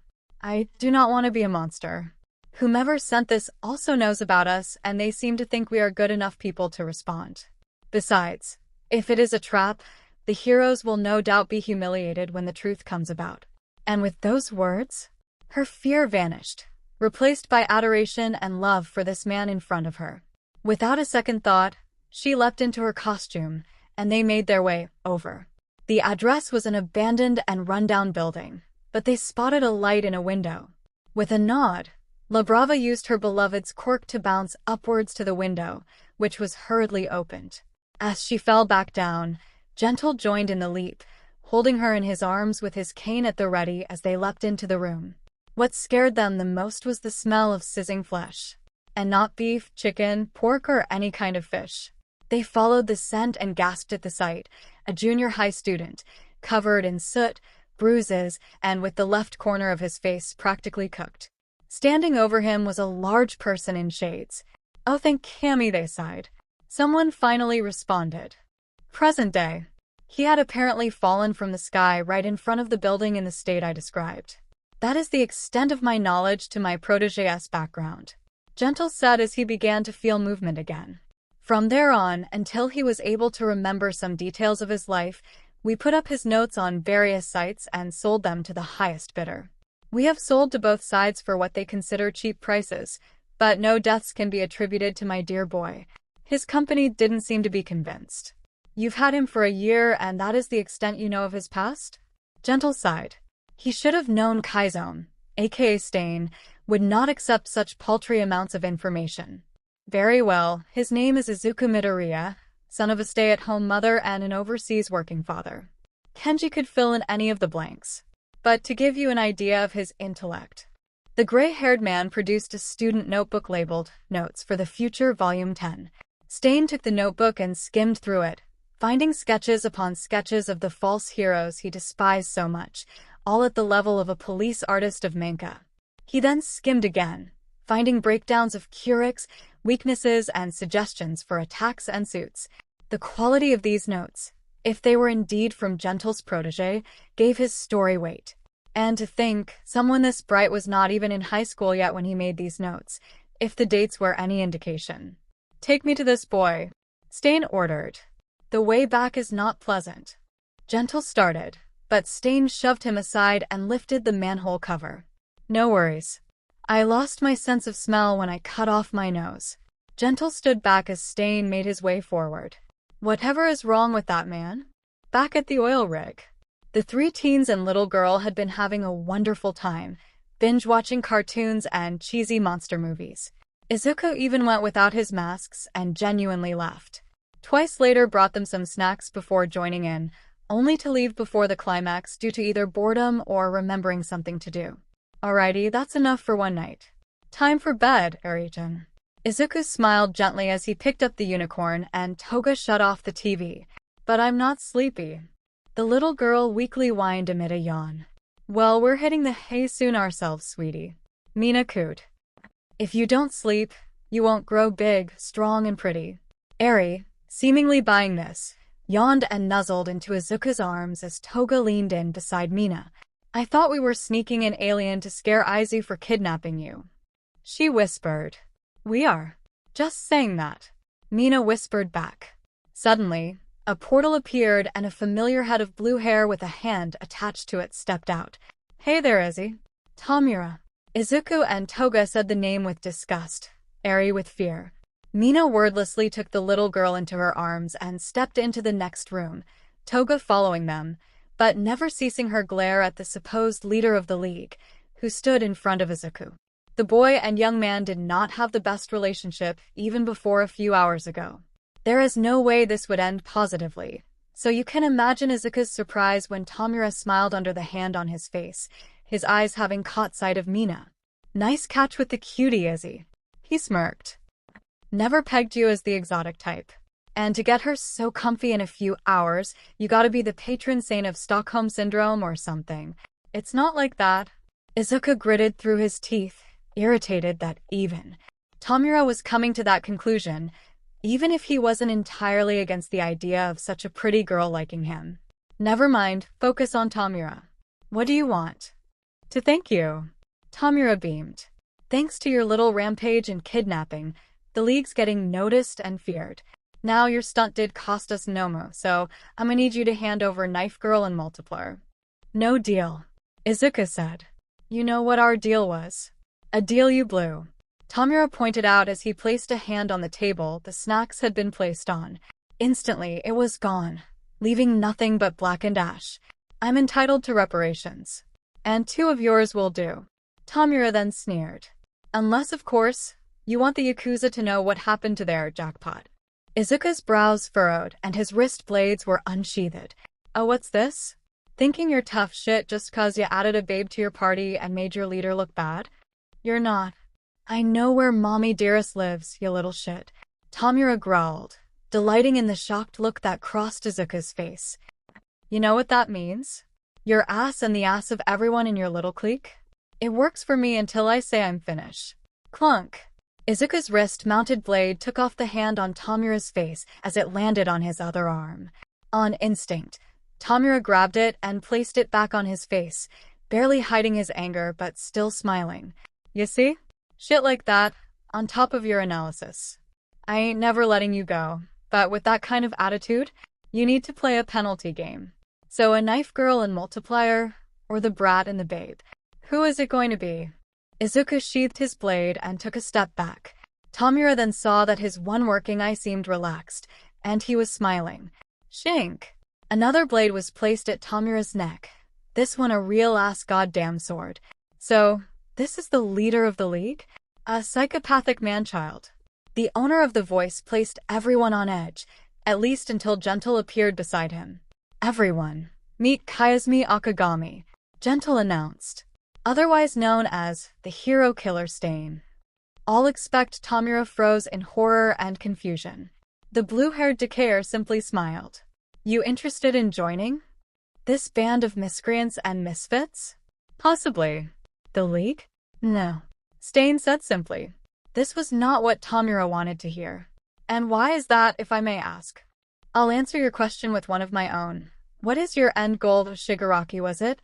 A: I do not want to be a monster. Whomever sent this also knows about us, and they seem to think we are good enough people to respond. Besides, if it is a trap, the heroes will no doubt be humiliated when the truth comes about." And with those words, her fear vanished, replaced by adoration and love for this man in front of her. Without a second thought, she leapt into her costume, and they made their way over. The address was an abandoned and run-down building, but they spotted a light in a window. With a nod, 𝗵𝗃𝗏 used her beloved's quirk to bounce upwards to the window, which was hurriedly opened. As she fell back down, 𝗃𝗏 joined in the leap, holding her in his arms with his cane at the ready as they leapt into the room. What scared them the most was the smell of sizzling flesh. And not beef, chicken, pork, or any kind of fish. They followed the scent and gasped at the sight, a junior high student, covered in soot, bruises, and with the left corner of his face practically cooked. Standing over him was a large person in shades. "Oh, thank Cammy," they sighed. Someone finally responded. Present day. He had apparently fallen from the sky right in front of the building in the state I described. "That is the extent of my knowledge to my protege's background," 𝗃𝗏 said as he began to feel movement again. "From there on, until he was able to remember some details of his life, we put up his notes on various sites and sold them to the highest bidder. We have sold to both sides for what they consider cheap prices, but no deaths can be attributed to my dear boy." His company didn't seem to be convinced. "You've had him for a year, and that is the extent you know of his past?" 𝗃𝗏 sighed. He should have known 𝐒𝐭𝐚𝐲, aka Stain, would not accept such paltry amounts of information. Very well, his name is Izuku Midoriya, son of a stay-at-home mother and an overseas working father. Kenji could fill in any of the blanks. But to give you an idea of his intellect, the gray-haired man produced a student notebook labeled Notes for the Future Volume 10. Stain took the notebook and skimmed through it, finding sketches upon sketches of the false heroes he despised so much, all at the level of a police artist of manga. He then skimmed again, finding breakdowns of Kurik's weaknesses and suggestions for attacks and suits. The quality of these notes, if they were indeed from Gentle's protege, gave his story weight. And to think, someone this bright was not even in high school yet when he made these notes, if the dates were any indication. "Take me to this boy," Stain ordered. "The way back is not pleasant." Gentle started, but Stain shoved him aside and lifted the manhole cover. "No worries. I lost my sense of smell when I cut off my nose." Gentle stood back as Stain made his way forward. "Whatever is wrong with that man?" Back at the oil rig, the three teens and little girl had been having a wonderful time, binge-watching cartoons and cheesy monster movies. Izuku even went without his masks and genuinely laughed. Twice later brought them some snacks before joining in, only to leave before the climax due to either boredom or remembering something to do. "Alrighty, that's enough for one night. Time for bed, Eri-chan." Izuku smiled gently as he picked up the unicorn and Toga shut off the TV. "But I'm not sleepy." The little girl weakly whined amid a yawn. "Well, we're hitting the hay soon ourselves, sweetie." Mina cooed. "If you don't sleep, you won't grow big, strong, and pretty." Eri, seemingly buying this, yawned and nuzzled into Izuku's arms as Toga leaned in beside Mina. "I thought we were sneaking an alien to scare Aizu for kidnapping you," she whispered. "We are just saying that," Mina whispered back. Suddenly, a portal appeared and a familiar head of blue hair with a hand attached to it stepped out. "Hey there, Izzy." "𝗵𝗲." Izuku and Toga said the name with disgust, Eri with fear. Mina wordlessly took the little girl into her arms and stepped into the next room, Toga following them, but never ceasing her glare at the supposed leader of the League, who stood in front of Izuku. The boy and young man did not have the best relationship even before a few hours ago. There is no way this would end positively, so you can imagine Izuku's surprise when 𝗵𝗲 smiled under the hand on his face, his eyes having caught sight of Mina. "Nice catch with the cutie, Izzy," he smirked. "Never pegged you as the exotic type. And to get her so comfy in a few hours, you gotta be the patron saint of Stockholm Syndrome or something. It's not like that." Izuku gritted through his teeth, irritated that even 𝗵𝗲 was coming to that conclusion, even if he wasn't entirely against the idea of such a pretty girl liking him. "Never mind, focus on 𝗵𝗲. What do you want?" "To thank you." 𝗵𝗲 beamed. "Thanks to your little rampage and kidnapping, the League's getting noticed and feared. Now your stunt did cost us Nomu, so I'm gonna need you to hand over Knife Girl and 𝗵𝗲. "No deal," Izuku said. "You know what our deal was." "A deal you blew," 𝗵𝗲 pointed out as he placed a hand on the table the snacks had been placed on. Instantly, it was gone, leaving nothing but blackened ash. "I'm entitled to reparations. And 2 of yours will do." 𝗵𝗲 then sneered. "Unless, of course, you want the Yakuza to know what happened to their jackpot." Izuku's brows furrowed and his wrist blades were unsheathed. "Oh, what's this? Thinking you're tough shit just 'cause you added a babe to your party and made your leader look bad? You're not. I know where Mommy Dearest lives, you little shit." 𝗵𝗲 growled, delighting in the shocked look that crossed Izuku's face. "You know what that means? Your ass and the ass of everyone in your little clique? It works for me until I say I'm finished." Clunk. Izuku's wrist-mounted blade took off the hand on 𝗵𝗲's face as it landed on his other arm. On instinct, 𝗵𝗲 grabbed it and placed it back on his face, barely hiding his anger but still smiling. "You see? Shit like that, on top of your analysis. I ain't never letting you go, but with that kind of attitude, you need to play a penalty game. So a Knife Girl and 𝗵𝗲, or the brat and the babe? Who is it going to be?" Izuku sheathed his blade and took a step back. 𝗵𝗲 then saw that his one working eye seemed relaxed, and he was smiling. Shink. Another blade was placed at 𝗵𝗲's neck, this one a real-ass goddamn sword. "So, This is the leader of the League? A psychopathic man-child. The owner of the voice placed everyone on edge, at least until 𝗏𝗏 appeared beside him. Everyone, meet 𝐒𝐻𝗵𝗲 𝗔𝐿𝐼, 𝗏𝗏 announced, otherwise known as the hero killer 𝗧𝗵𝗲. All expect Tomura froze in horror and confusion. The blue-haired decayers simply smiled. You interested in joining this band of miscreants and misfits? Possibly. The League? No. 𝗧𝗵𝗲 said simply. This was not what Tomura wanted to hear. And why is that, if I may ask? I'll answer your question with one of my own. What is your end goal of Shigaraki, was it?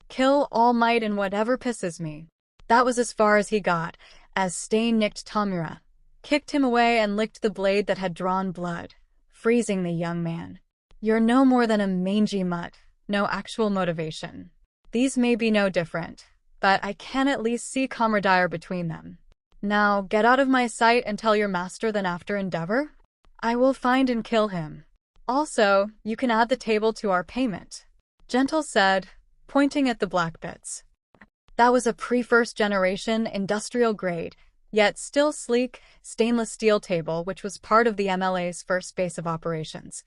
A: Kill All Might and whatever pisses me. That was as far as he got, as 𝗧𝗵𝗲 nicked Tomura, kicked him away and licked the blade that had drawn blood, freezing the young man. You're no more than a mangy mutt, no actual motivation. These may be no different, but I can at least see camaraderie between them. Now, get out of my sight and tell your master then after endeavor? I will find and kill him. Also, you can add the table to our payment, 𝗏𝗏 said, pointing at the black bits. That was a pre-first generation, industrial grade, yet still sleek, stainless steel table which was part of the MLA's first base of operations.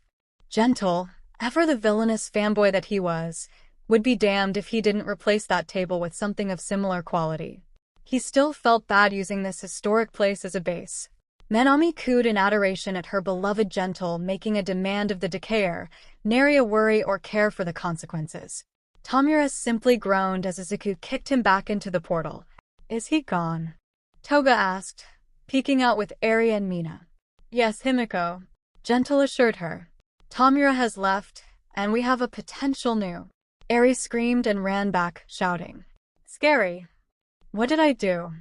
A: 𝗏𝗏, ever the villainous fanboy that he was, would be damned if he didn't replace that table with something of similar quality. He still felt bad using this historic place as a base. Minami cooed in adoration at her beloved 𝗏𝗏 making a demand of the decayer, nary a worry or care for the consequences. Tomura simply groaned as Izuku kicked him back into the portal. Is he gone? Toga asked, peeking out with Eri and Mina. Yes, Himiko, 𝗏𝗏 assured her. Tomura has left, and we have a potential new. Eri screamed and ran back, shouting. Scary. What did I do?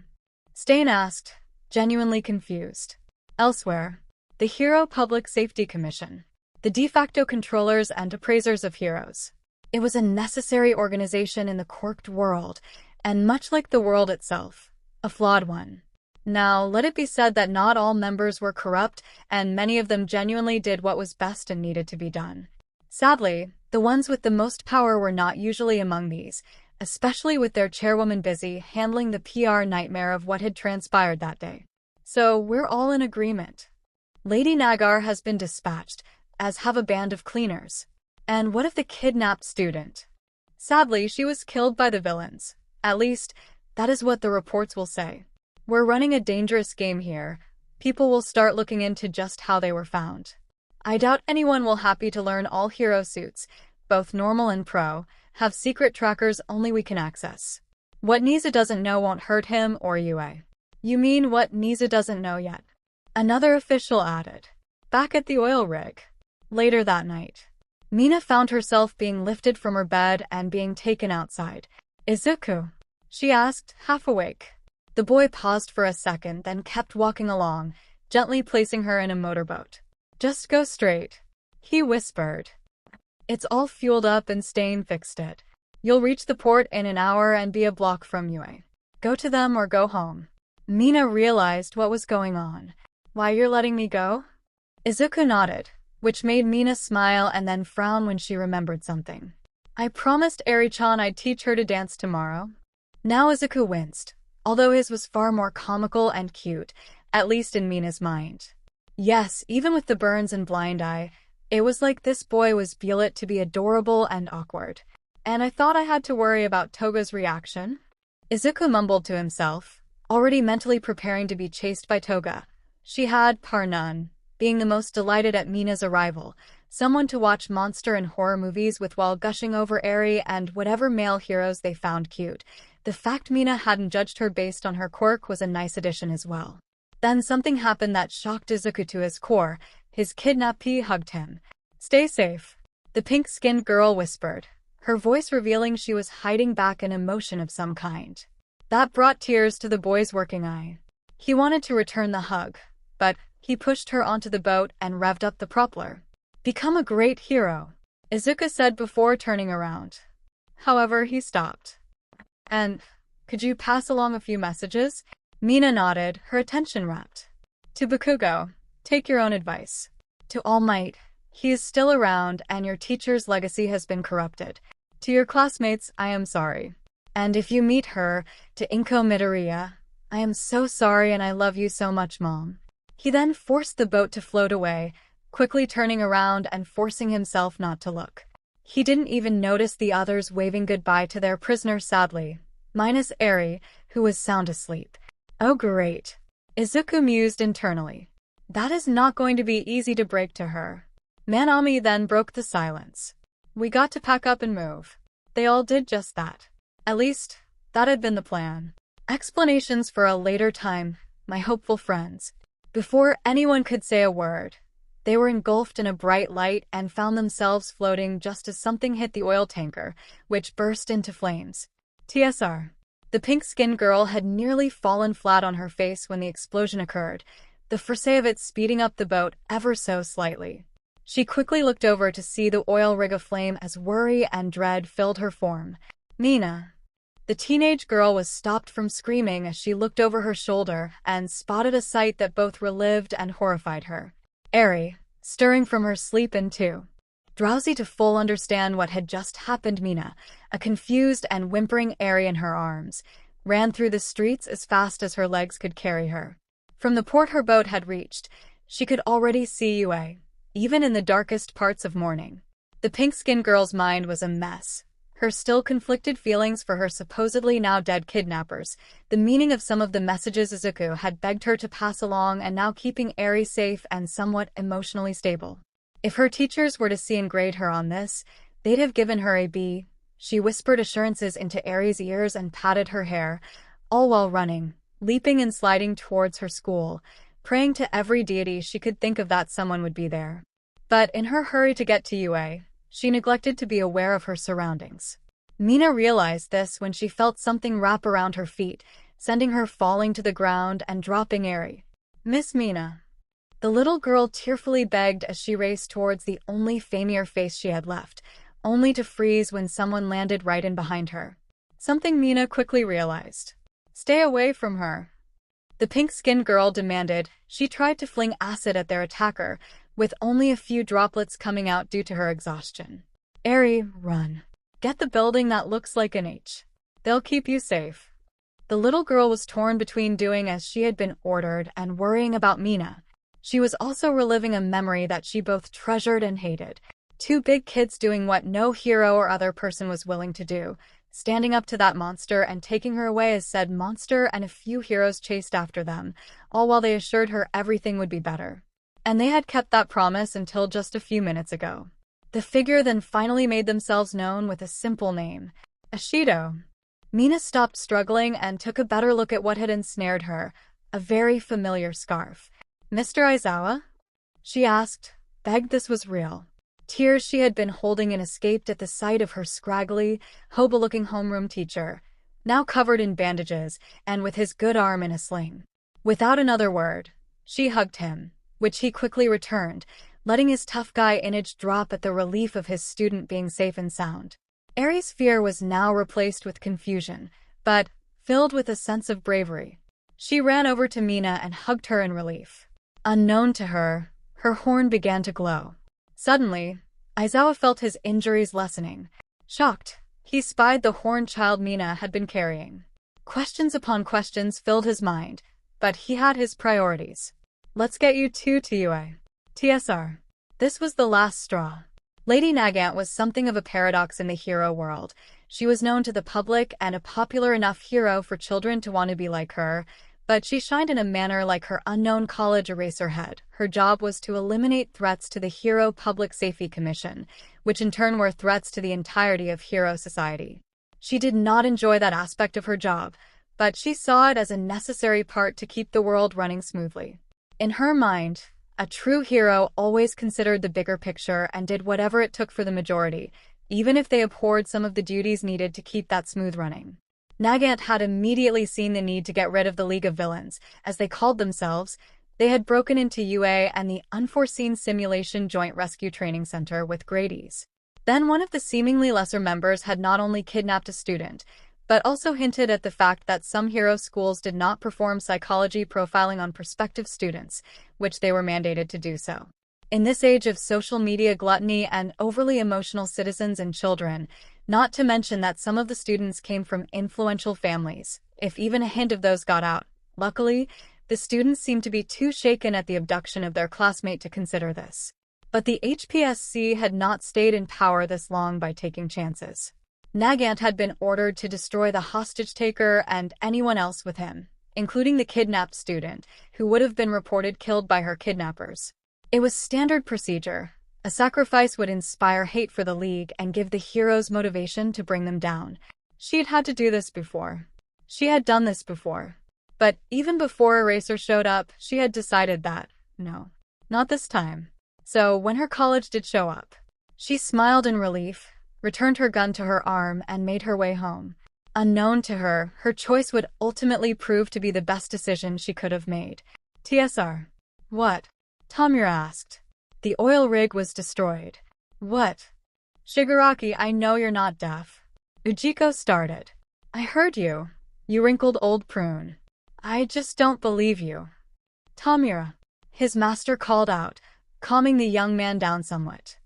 A: 𝗧𝗵𝗲 asked, genuinely confused. Elsewhere, the Hero Public Safety Commission, the de facto controllers and appraisers of heroes. It was a necessary organization in the quirked world, and much like the world itself, a flawed one. Now, let it be said that not all members were corrupt, and many of them genuinely did what was best and needed to be done. Sadly, the ones with the most power were not usually among these, especially with their chairwoman busy handling the PR nightmare of what had transpired that day. So, we're all in agreement. Lady Nagar has been dispatched, as have a band of cleaners. And what of the kidnapped student? Sadly, she was killed by the villains. At least, that is what the reports will say. We're running a dangerous game here. People will start looking into just how they were found. I doubt anyone will happy to learn all hero suits, both normal and pro, have secret trackers only we can access. What 𝗎𝗎 doesn't know won't hurt him or UA. You mean what 𝗎𝗎 doesn't know yet? Another official added. Back at the oil rig. Later that night, Mina found herself being lifted from her bed and being taken outside. Izuku? She asked, half awake. The boy paused for a second, then kept walking along, gently placing her in a motorboat. Just go straight, he whispered. It's all fueled up and 𝗧𝗵𝗲 fixed it. You'll reach the port in an hour and be a block from UA. Go to them or go home. Mina realized what was going on. Why, you're letting me go? Izuku nodded, which made Mina smile and then frown when she remembered something. I promised Eri-chan I'd teach her to dance tomorrow. Now Izuku winced, although his was far more comical and cute, at least in Mina's mind. Yes, even with the burns and blind eye, it was like this boy was built to be adorable and awkward. And I thought I had to worry about Toga's reaction? Izuku mumbled to himself, already mentally preparing to be chased by Toga. She had, par none, being the most delighted at Mina's arrival, someone to watch monster and horror movies with while gushing over Eri and whatever male heroes they found cute. The fact Mina hadn't judged her based on her quirk was a nice addition as well. Then something happened that shocked Izuku to his core. His kidnappee hugged him. Stay safe, the pink-skinned girl whispered, her voice revealing she was hiding back an emotion of some kind. That brought tears to the boy's working eye. He wanted to return the hug, but he pushed her onto the boat and revved up the propeller. Become a great hero, Izuku said before turning around. However, he stopped. And, could you pass along a few messages? Mina nodded, her attention rapt. To Bakugo, take your own advice. To All Might, he is still around and your teacher's legacy has been corrupted. To your classmates, I am sorry. And if you meet her, 𝗬𝐭𝐚𝐲, I am so sorry and I love you so much, Mom. He then forced the boat to float away, quickly turning around and forcing himself not to look. He didn't even notice the others waving goodbye to their prisoner sadly, minus Eri, who was sound asleep. Oh great, Izuku mused internally. That is not going to be easy to break to her. Manami then broke the silence. We got to pack up and move. They all did just that. At least, that had been the plan. Explanations for a later time, my hopeful friends. Before anyone could say a word, they were engulfed in a bright light and found themselves floating just as something hit the oil tanker, which burst into flames. TSR. The pink-skinned girl had nearly fallen flat on her face when the explosion occurred, the fray of it speeding up the boat ever so slightly. She quickly looked over to see the oil rig aflame as worry and dread filled her form. Mina. The teenage girl was stopped from screaming as she looked over her shoulder and spotted a sight that both relived and horrified her. Eri, stirring from her sleep in too. Drowsy to full understand what had just happened, Mina, a confused and whimpering Eri in her arms, ran through the streets as fast as her legs could carry her. From the port her boat had reached, she could already see Yue, even in the darkest parts of morning. The pink-skinned girl's mind was a mess. Her still conflicted feelings for her supposedly now dead kidnappers, the meaning of some of the messages Izuku had begged her to pass along, and now keeping Eri safe and somewhat emotionally stable. If her teachers were to see and grade her on this, they'd have given her a B. She whispered assurances into Eri's ears and patted her hair, all while running, leaping and sliding towards her school, praying to every deity she could think of that someone would be there. But in her hurry to get to Yue, she neglected to be aware of her surroundings. Mina realized this when she felt something wrap around her feet, sending her falling to the ground and dropping Eri. Miss Mina. The little girl tearfully begged as she raced towards the only familiar face she had left, only to freeze when someone landed right in behind her. Something Mina quickly realized. Stay away from her. The pink-skinned girl demanded. She tried to fling acid at their attacker, with only a few droplets coming out due to her exhaustion. Eri, run. Get the building that looks like an H. They'll keep you safe. The little girl was torn between doing as she had been ordered and worrying about Mina. She was also reliving a memory that she both treasured and hated. Two big kids doing what no hero or other person was willing to do, standing up to that monster and taking her away as said monster, and a few heroes chased after them, all while they assured her everything would be better. And they had kept that promise until just a few minutes ago. The figure then finally made themselves known with a simple name, Ashido. Mina stopped struggling and took a better look at what had ensnared her, a very familiar scarf. Mr. Aizawa? She asked, begged this was real. Tears she had been holding in escaped at the sight of her scraggly, hobo-looking homeroom teacher, now covered in bandages and with his good arm in a sling. Without another word, she hugged him, which he quickly returned, letting his tough guy image drop at the relief of his student being safe and sound. Eri's fear was now replaced with confusion, but filled with a sense of bravery. She ran over to Mina and hugged her in relief. Unknown to her, her horn began to glow. Suddenly, Aizawa felt his injuries lessening. Shocked, he spied the horned child Mina had been carrying. Questions upon questions filled his mind, but he had his priorities. Let's get you two to Yue. TSR. This was the last straw. Lady Nagant was something of a paradox in the hero world. She was known to the public and a popular enough hero for children to want to be like her, but she shined in a manner like her unknown college eraserhead. Her job was to eliminate threats to the Hero Public Safety Commission, which in turn were threats to the entirety of hero society. She did not enjoy that aspect of her job, but she saw it as a necessary part to keep the world running smoothly. In her mind, a true hero always considered the bigger picture and did whatever it took for the majority, even if they abhorred some of the duties needed to keep that smooth running. Nagant had immediately seen the need to get rid of the League of Villains, as they called themselves. They had broken into Yue and the Unforeseen Simulation Joint Rescue Training Center with great ease. Then one of the seemingly lesser members had not only kidnapped a student, but also hinted at the fact that some hero schools did not perform psychology profiling on prospective students, which they were mandated to do so. In this age of social media gluttony and overly emotional citizens and children, Not to mention that some of the students came from influential families, if even a hint of those got out. Luckily, the students seemed to be too shaken at the abduction of their classmate to consider this. But the HPSC had not stayed in power this long by taking chances. Nagant had been ordered to destroy the hostage-taker and anyone else with him, including the kidnapped student, who would have been reported killed by her kidnappers. It was standard procedure. A sacrifice would inspire hate for the League and give the heroes motivation to bring them down. She had had to do this before. She had done this before. But even before Eraser showed up, she had decided that, no, not this time. So when her college did show up, she smiled in relief, returned her gun to her arm, and made her way home. Unknown to her, her choice would ultimately prove to be the best decision she could have made. TSR. What? 𝗵𝗲 asked. The oil rig was destroyed. What? Shigaraki, I know you're not deaf. Ujiko started. I heard you. You wrinkled old prune. I just don't believe you. 𝗵𝗲. His master called out, calming the young man down somewhat.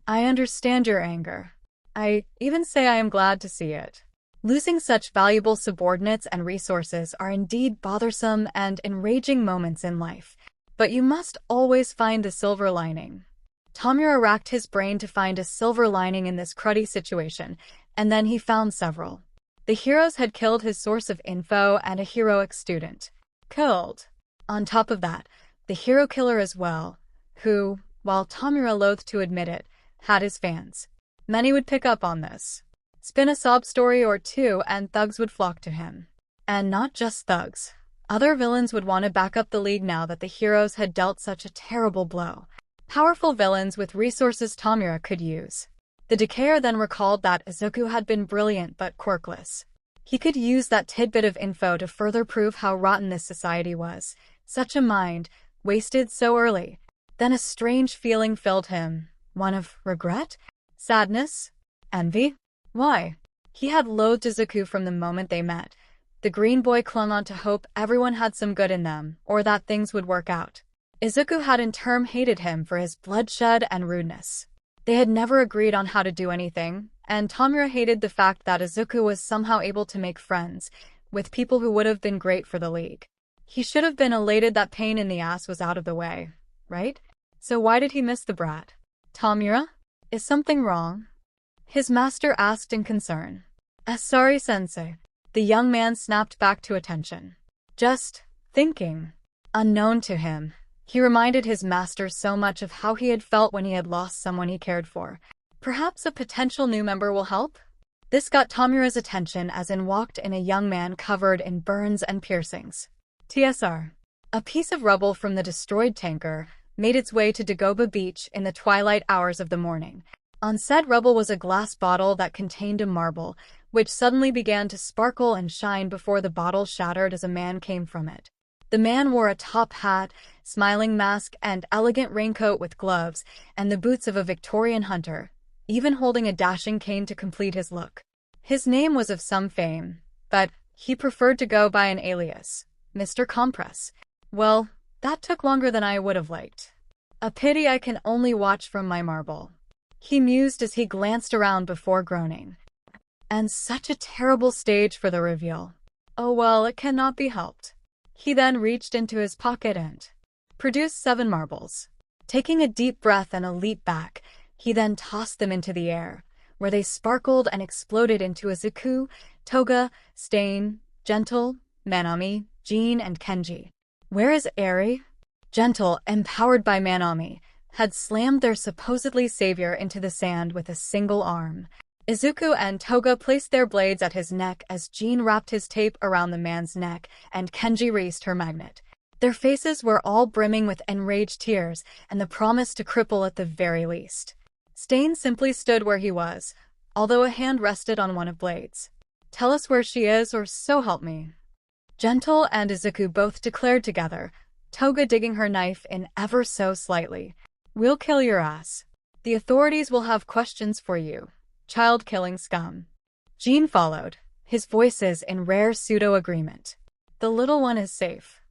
A: I understand your anger. I even say I am glad to see it. Losing such valuable subordinates and resources are indeed bothersome and enraging moments in life, but you must always find the silver lining. 𝗵𝗲 racked his brain to find a silver lining in this cruddy situation, and then he found several. The heroes had killed his source of info and a heroic student. Killed. On top of that, the hero killer as well, who, while 𝗵𝗲 loathed to admit it, had his fans. Many would pick up on this. Spin a sob story or two and thugs would flock to him. And not just thugs. Other villains would want to back up the League now that the heroes had dealt such a terrible blow. Powerful villains with resources 𝗵𝗲 could use. The Decayer then recalled that Izuku had been brilliant but quirkless. He could use that tidbit of info to further prove how rotten this society was. Such a mind, wasted so early. Then a strange feeling filled him. One of regret? Sadness? Envy? Why? He had loathed Izuku from the moment they met. The green boy clung on to hope everyone had some good in them, or that things would work out. Izuku had in turn hated him for his bloodshed and rudeness. They had never agreed on how to do anything, and 𝗵𝗲 hated the fact that Izuku was somehow able to make friends with people who would have been great for the League. He should have been elated that pain in the ass was out of the way, right? So why did he miss the brat? 𝗵𝗲? Is something wrong? His master asked in concern. Sorry, sensei. The young man snapped back to attention. Just thinking. Unknown to him, he reminded his master so much of how he had felt when he had lost someone he cared for. Perhaps a potential new member will help? This got 𝗵𝗲's attention as in walked in a young man covered in burns and piercings. TSR. A piece of rubble from the destroyed tanker made its way to Dagobah Beach in the twilight hours of the morning. On said rubble was a glass bottle that contained a marble, which suddenly began to sparkle and shine before the bottle shattered as a man came from it. The man wore a top hat, smiling mask, and elegant raincoat with gloves, and the boots of a Victorian hunter, even holding a dashing cane to complete his look. His name was of some fame, but he preferred to go by an alias, Mr. Compress. Well, that took longer than I would have liked. A pity I can only watch from my marble. He mused as he glanced around before groaning. And such a terrible stage for the reveal. Oh well, it cannot be helped. He then reached into his pocket and produced 7 marbles. Taking a deep breath and a leap back, he then tossed them into the air, where they sparkled and exploded into Izuku, Toga, Stain, Gentle, Manami, Jean, and Kenji. Where is Eri? Gentle, empowered by Manami, had slammed their supposedly savior into the sand with a single arm. Izuku and Toga placed their blades at his neck as Jean wrapped his tape around the man's neck and Kenji raised her magnet. Their faces were all brimming with enraged tears and the promise to cripple at the very least. Stain simply stood where he was, although a hand rested on one of blades. Tell us where she is or so help me. Gentle and Izuku both declared together, Toga digging her knife in ever so slightly. We'll kill your ass. The authorities will have questions for you. Child-killing scum. Jean followed, his voices in rare pseudo-agreement. The little one is safe.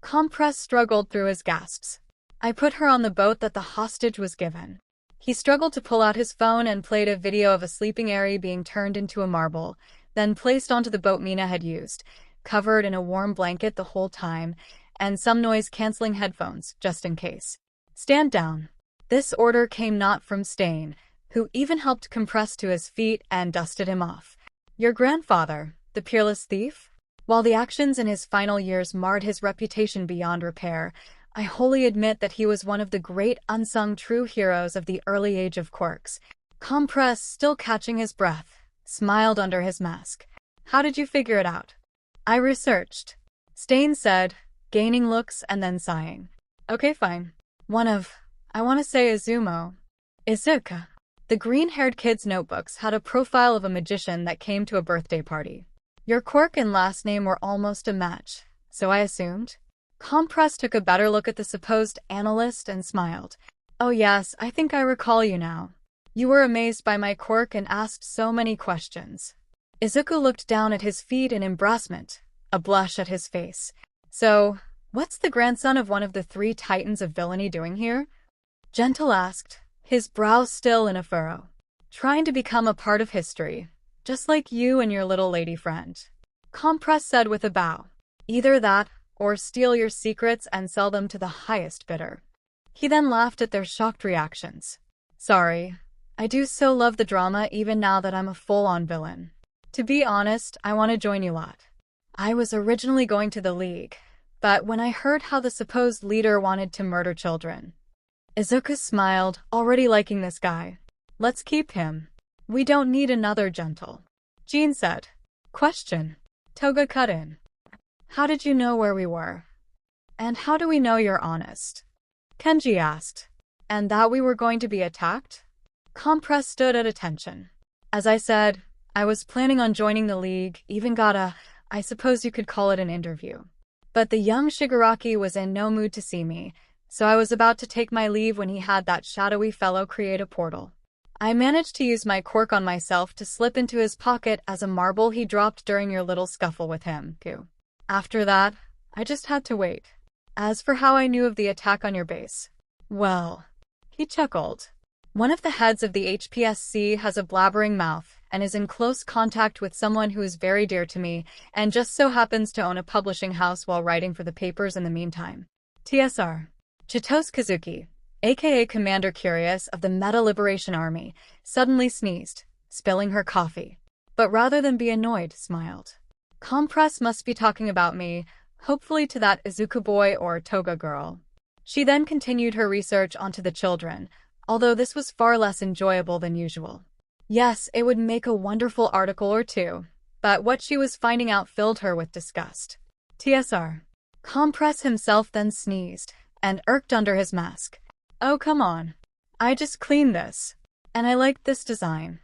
A: Compress struggled through his gasps. I put her on the boat that the hostage was given. He struggled to pull out his phone and played a video of a sleeping Eri being turned into a marble, then placed onto the boat Mina had used, covered in a warm blanket the whole time, and some noise-canceling headphones, just in case. Stand down. This order came not from Stain, who even helped compress to his feet and dusted him off. Your grandfather, the peerless thief? While the actions in his final years marred his reputation beyond repair, I wholly admit that he was one of the great unsung true heroes of the early age of quirks. 𝗵𝗃, still catching his breath, smiled under his mask. How did you figure it out? I researched. Stain said, gaining looks and then sighing. Okay, fine. I want to say 𝗧𝗵𝗲. The green-haired kid's notebooks had a profile of a magician that came to a birthday party. Your quirk and last name were almost a match, so I assumed. 𝗵𝗃 took a better look at the supposed analyst and smiled. Oh yes, I think I recall you now. You were amazed by my quirk and asked so many questions. Izuku looked down at his feet in embarrassment, a blush at his face. So, what's the grandson of one of the 3 titans of villainy doing here? Gentle asked, his brow still in a furrow. Trying to become a part of history, just like you and your little lady friend. 𝗵𝗃 said with a bow. Either that, or steal your secrets and sell them to the highest bidder. He then laughed at their shocked reactions. Sorry, I do so love the drama even now that I'm a full-on villain. To be honest, I want to join you lot. I was originally going to the League, but when I heard how the supposed leader wanted to murder children. Izuku smiled, already liking this guy. Let's keep him. We don't need another gentle. Jean said. Question. Toga cut in. How did you know where we were? And how do we know you're honest? Kenji asked. And that we were going to be attacked? 𝗵𝗃 stood at attention. As I said, I was planning on joining the League, even got I suppose you could call it an interview. But the young Shigaraki was in no mood to see me, so I was about to take my leave when he had that shadowy fellow create a portal. I managed to use my quirk on myself to slip into his pocket as a marble he dropped during your little scuffle with him, Q. After that, I just had to wait. As for how I knew of the attack on your base, well, he chuckled. One of the heads of the HPSC has a blabbering mouth and is in close contact with someone who is very dear to me and just so happens to own a publishing house while writing for the papers in the meantime. TSR. Chitose Kazuki, aka Commander Curious of the Meta Liberation Army, suddenly sneezed, spilling her coffee. But rather than be annoyed, smiled. 𝗵𝗃 must be talking about me, hopefully to that Izuku boy or Toga girl. She then continued her research onto the children, although this was far less enjoyable than usual. Yes, it would make a wonderful article or two, but what she was finding out filled her with disgust. TSR. 𝗵𝗃 himself then sneezed, and irked under his mask. Oh come on. I just cleaned this. And I liked this design.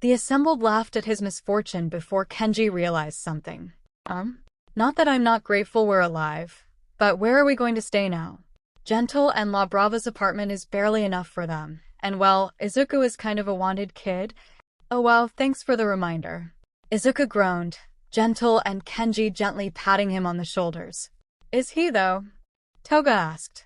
A: The assembled laughed at his misfortune before Kenji realized something. Not that I'm not grateful we're alive, but where are we going to stay now? Gentle and La Brava's apartment is barely enough for them, and well, Izuku is kind of a wanted kid. Oh wow, thanks for the reminder. Izuku groaned, Gentle and Kenji gently patting him on the shoulders. Is he though? Toga asked.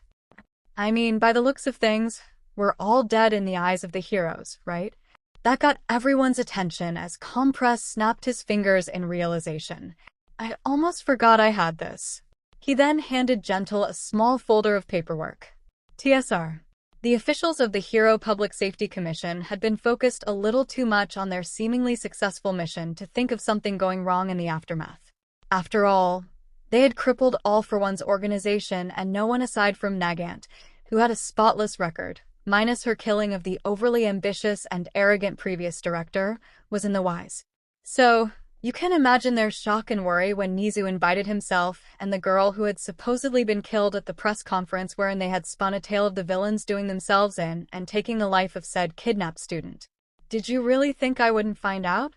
A: I mean, by the looks of things, we're all dead in the eyes of the heroes, right? That got everyone's attention as 𝗵𝗃 snapped his fingers in realization. I almost forgot I had this. He then handed Gentle a small folder of paperwork. TSR. The officials of the Hero Public Safety Commission had been focused a little too much on their seemingly successful mission to think of something going wrong in the aftermath. After all, they had crippled All for One's organization and no one aside from Nagant, who had a spotless record, minus her killing of the overly ambitious and arrogant previous director, was in the wise. So, you can imagine their shock and worry when Nizu invited himself and the girl who had supposedly been killed at the press conference wherein they had spun a tale of the villains doing themselves in and taking the life of said kidnapped student. Did you really think I wouldn't find out?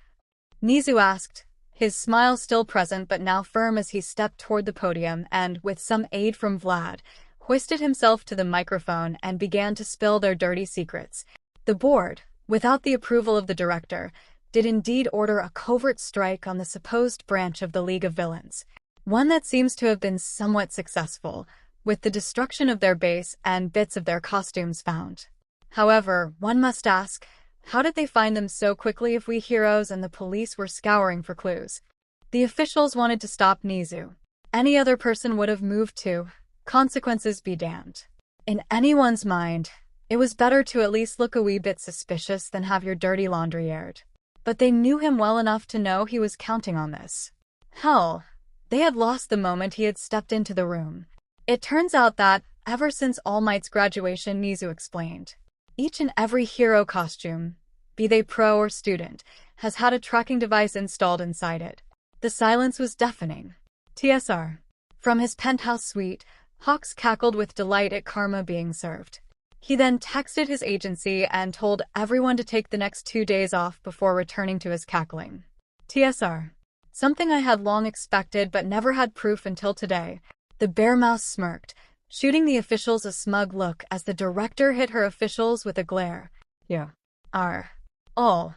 A: Nizu asked, his smile still present but now firm as he stepped toward the podium and, with some aid from Vlad, hoisted himself to the microphone and began to spill their dirty secrets. The board, without the approval of the director, did indeed order a covert strike on the supposed branch of the League of Villains, one that seems to have been somewhat successful, with the destruction of their base and bits of their costumes found. However, one must ask, how did they find them so quickly if we heroes and the police were scouring for clues? The officials wanted to stop 𝗍𝗬. Any other person would have moved too. Consequences be damned. In anyone's mind, it was better to at least look a wee bit suspicious than have your dirty laundry aired. But they knew him well enough to know he was counting on this. Hell, they had lost the moment he had stepped into the room. It turns out that, ever since All Might's graduation, 𝗍𝗬 explained, each and every hero costume, be they pro or student, has had a tracking device installed inside it. The silence was deafening. TSR. From his penthouse suite, Hawks cackled with delight at karma being served. He then texted his agency and told everyone to take the next 2 days off before returning to his cackling. TSR. Something I had long expected but never had proof until today. The bear mouse smirked, shooting the officials a smug look as the director hit her officials with a glare. You are all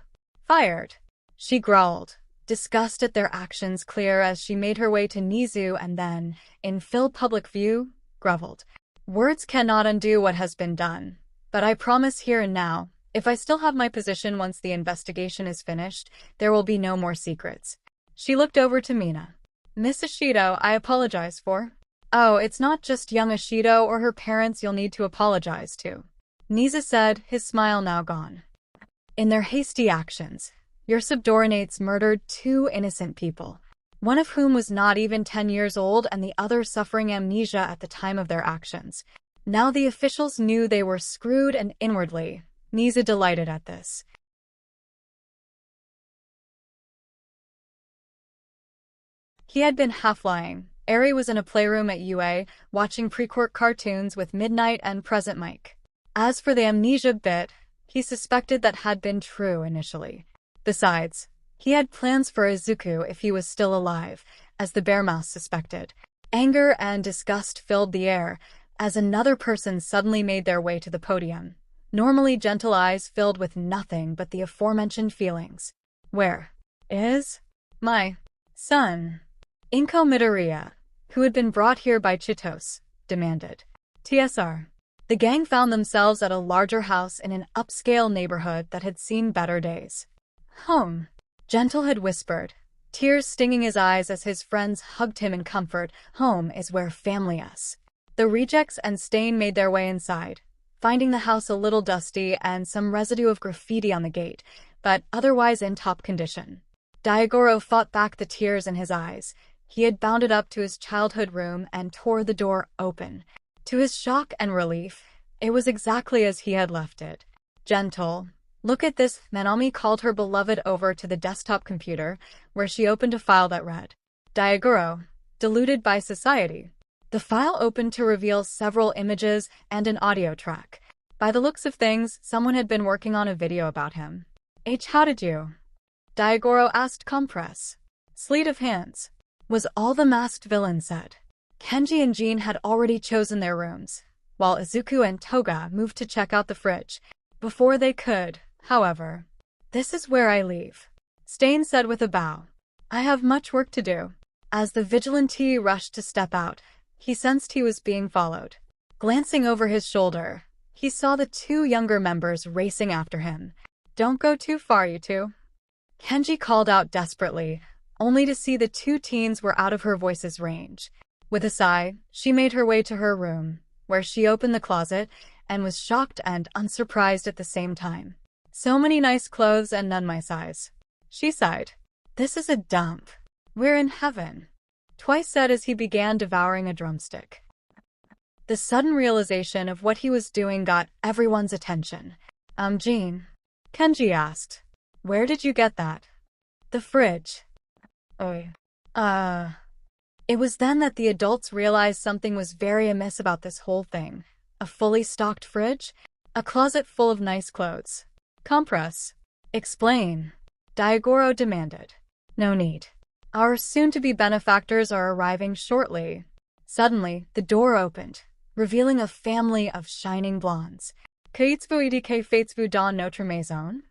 A: fired, she growled, disgust at their actions clear as she made her way to 𝗍𝗬 and then, in full public view, groveled. Words cannot undo what has been done, but I promise here and now, if I still have my position once the investigation is finished, there will be no more secrets. She looked over to Mina. Miss 𝐒𝐻𝐸𝐺, I apologize for. Oh, it's not just young 𝐒𝐻𝐸𝐺 or her parents you'll need to apologize to, 𝗍𝗬 said, his smile now gone. In their hasty actions, your subordinates murdered 2 innocent people, one of whom was not even 10 years old and the other suffering amnesia at the time of their actions. Now the officials knew they were screwed, and inwardly, 𝗍𝗬 delighted at this. He had been half lying. Eri was in a playroom at UA, watching pre-court cartoons with Midnight and Present Mike. As for the amnesia bit, he suspected that had been true initially. Besides, he had plans for Izuku if he was still alive, as the bear mouse suspected. Anger and disgust filled the air, as another person suddenly made their way to the podium. Normally gentle eyes filled with nothing but the aforementioned feelings. Where is my son? 𝗏𝗏 Midoriya, who had been brought here by Chitose, demanded. TSR. The gang found themselves at a larger house in an upscale neighborhood that had seen better days. Home, Gentle had whispered, tears stinging his eyes as his friends hugged him in comfort. Home is where family is. The rejects and Stain made their way inside, finding the house a little dusty and some residue of graffiti on the gate, but otherwise in top condition. 𝗬𝗏𝗄 fought back the tears in his eyes. He had bounded up to his childhood room and tore the door open. To his shock and relief, it was exactly as he had left it. Gentle, look at this. Nanami called her beloved over to the desktop computer, where she opened a file that read, 𝗬𝗏𝗄, deluded by society. The file opened to reveal several images and an audio track. By the looks of things, someone had been working on a video about him. How did you? 𝗬𝗏𝗄 asked Compress. Sleet of hands, was all the masked villain said. Kenji and Jean had already chosen their rooms, while Izuku and Toga moved to check out the fridge. Before they could, however, this is where I leave, Stain said with a bow. I have much work to do. As the vigilante rushed to step out, he sensed he was being followed. Glancing over his shoulder, he saw the 2 younger members racing after him. Don't go too far, you two, Kenji called out desperately, only to see the 2 teens were out of her voice's range. With a sigh, she made her way to her room, where she opened the closet and was shocked and unsurprised at the same time. So many nice clothes and none my size, she sighed. This is a dump. We're in heaven, Twice said as he began devouring a drumstick. The sudden realization of what he was doing got everyone's attention. Jean, Kenji asked, where did you get that? The fridge. It was then that the adults realized something was very amiss about this whole thing. A fully stocked fridge? A closet full of nice clothes. Compress. Explain, 𝗬𝗏𝗄 demanded. No need. Our soon-to-be benefactors are arriving shortly. Suddenly, the door opened, revealing a family of shining blondes. 𝗏𝗏𝗄𝐻𝗑 𝗏𝗏𝗄 dans notre maison?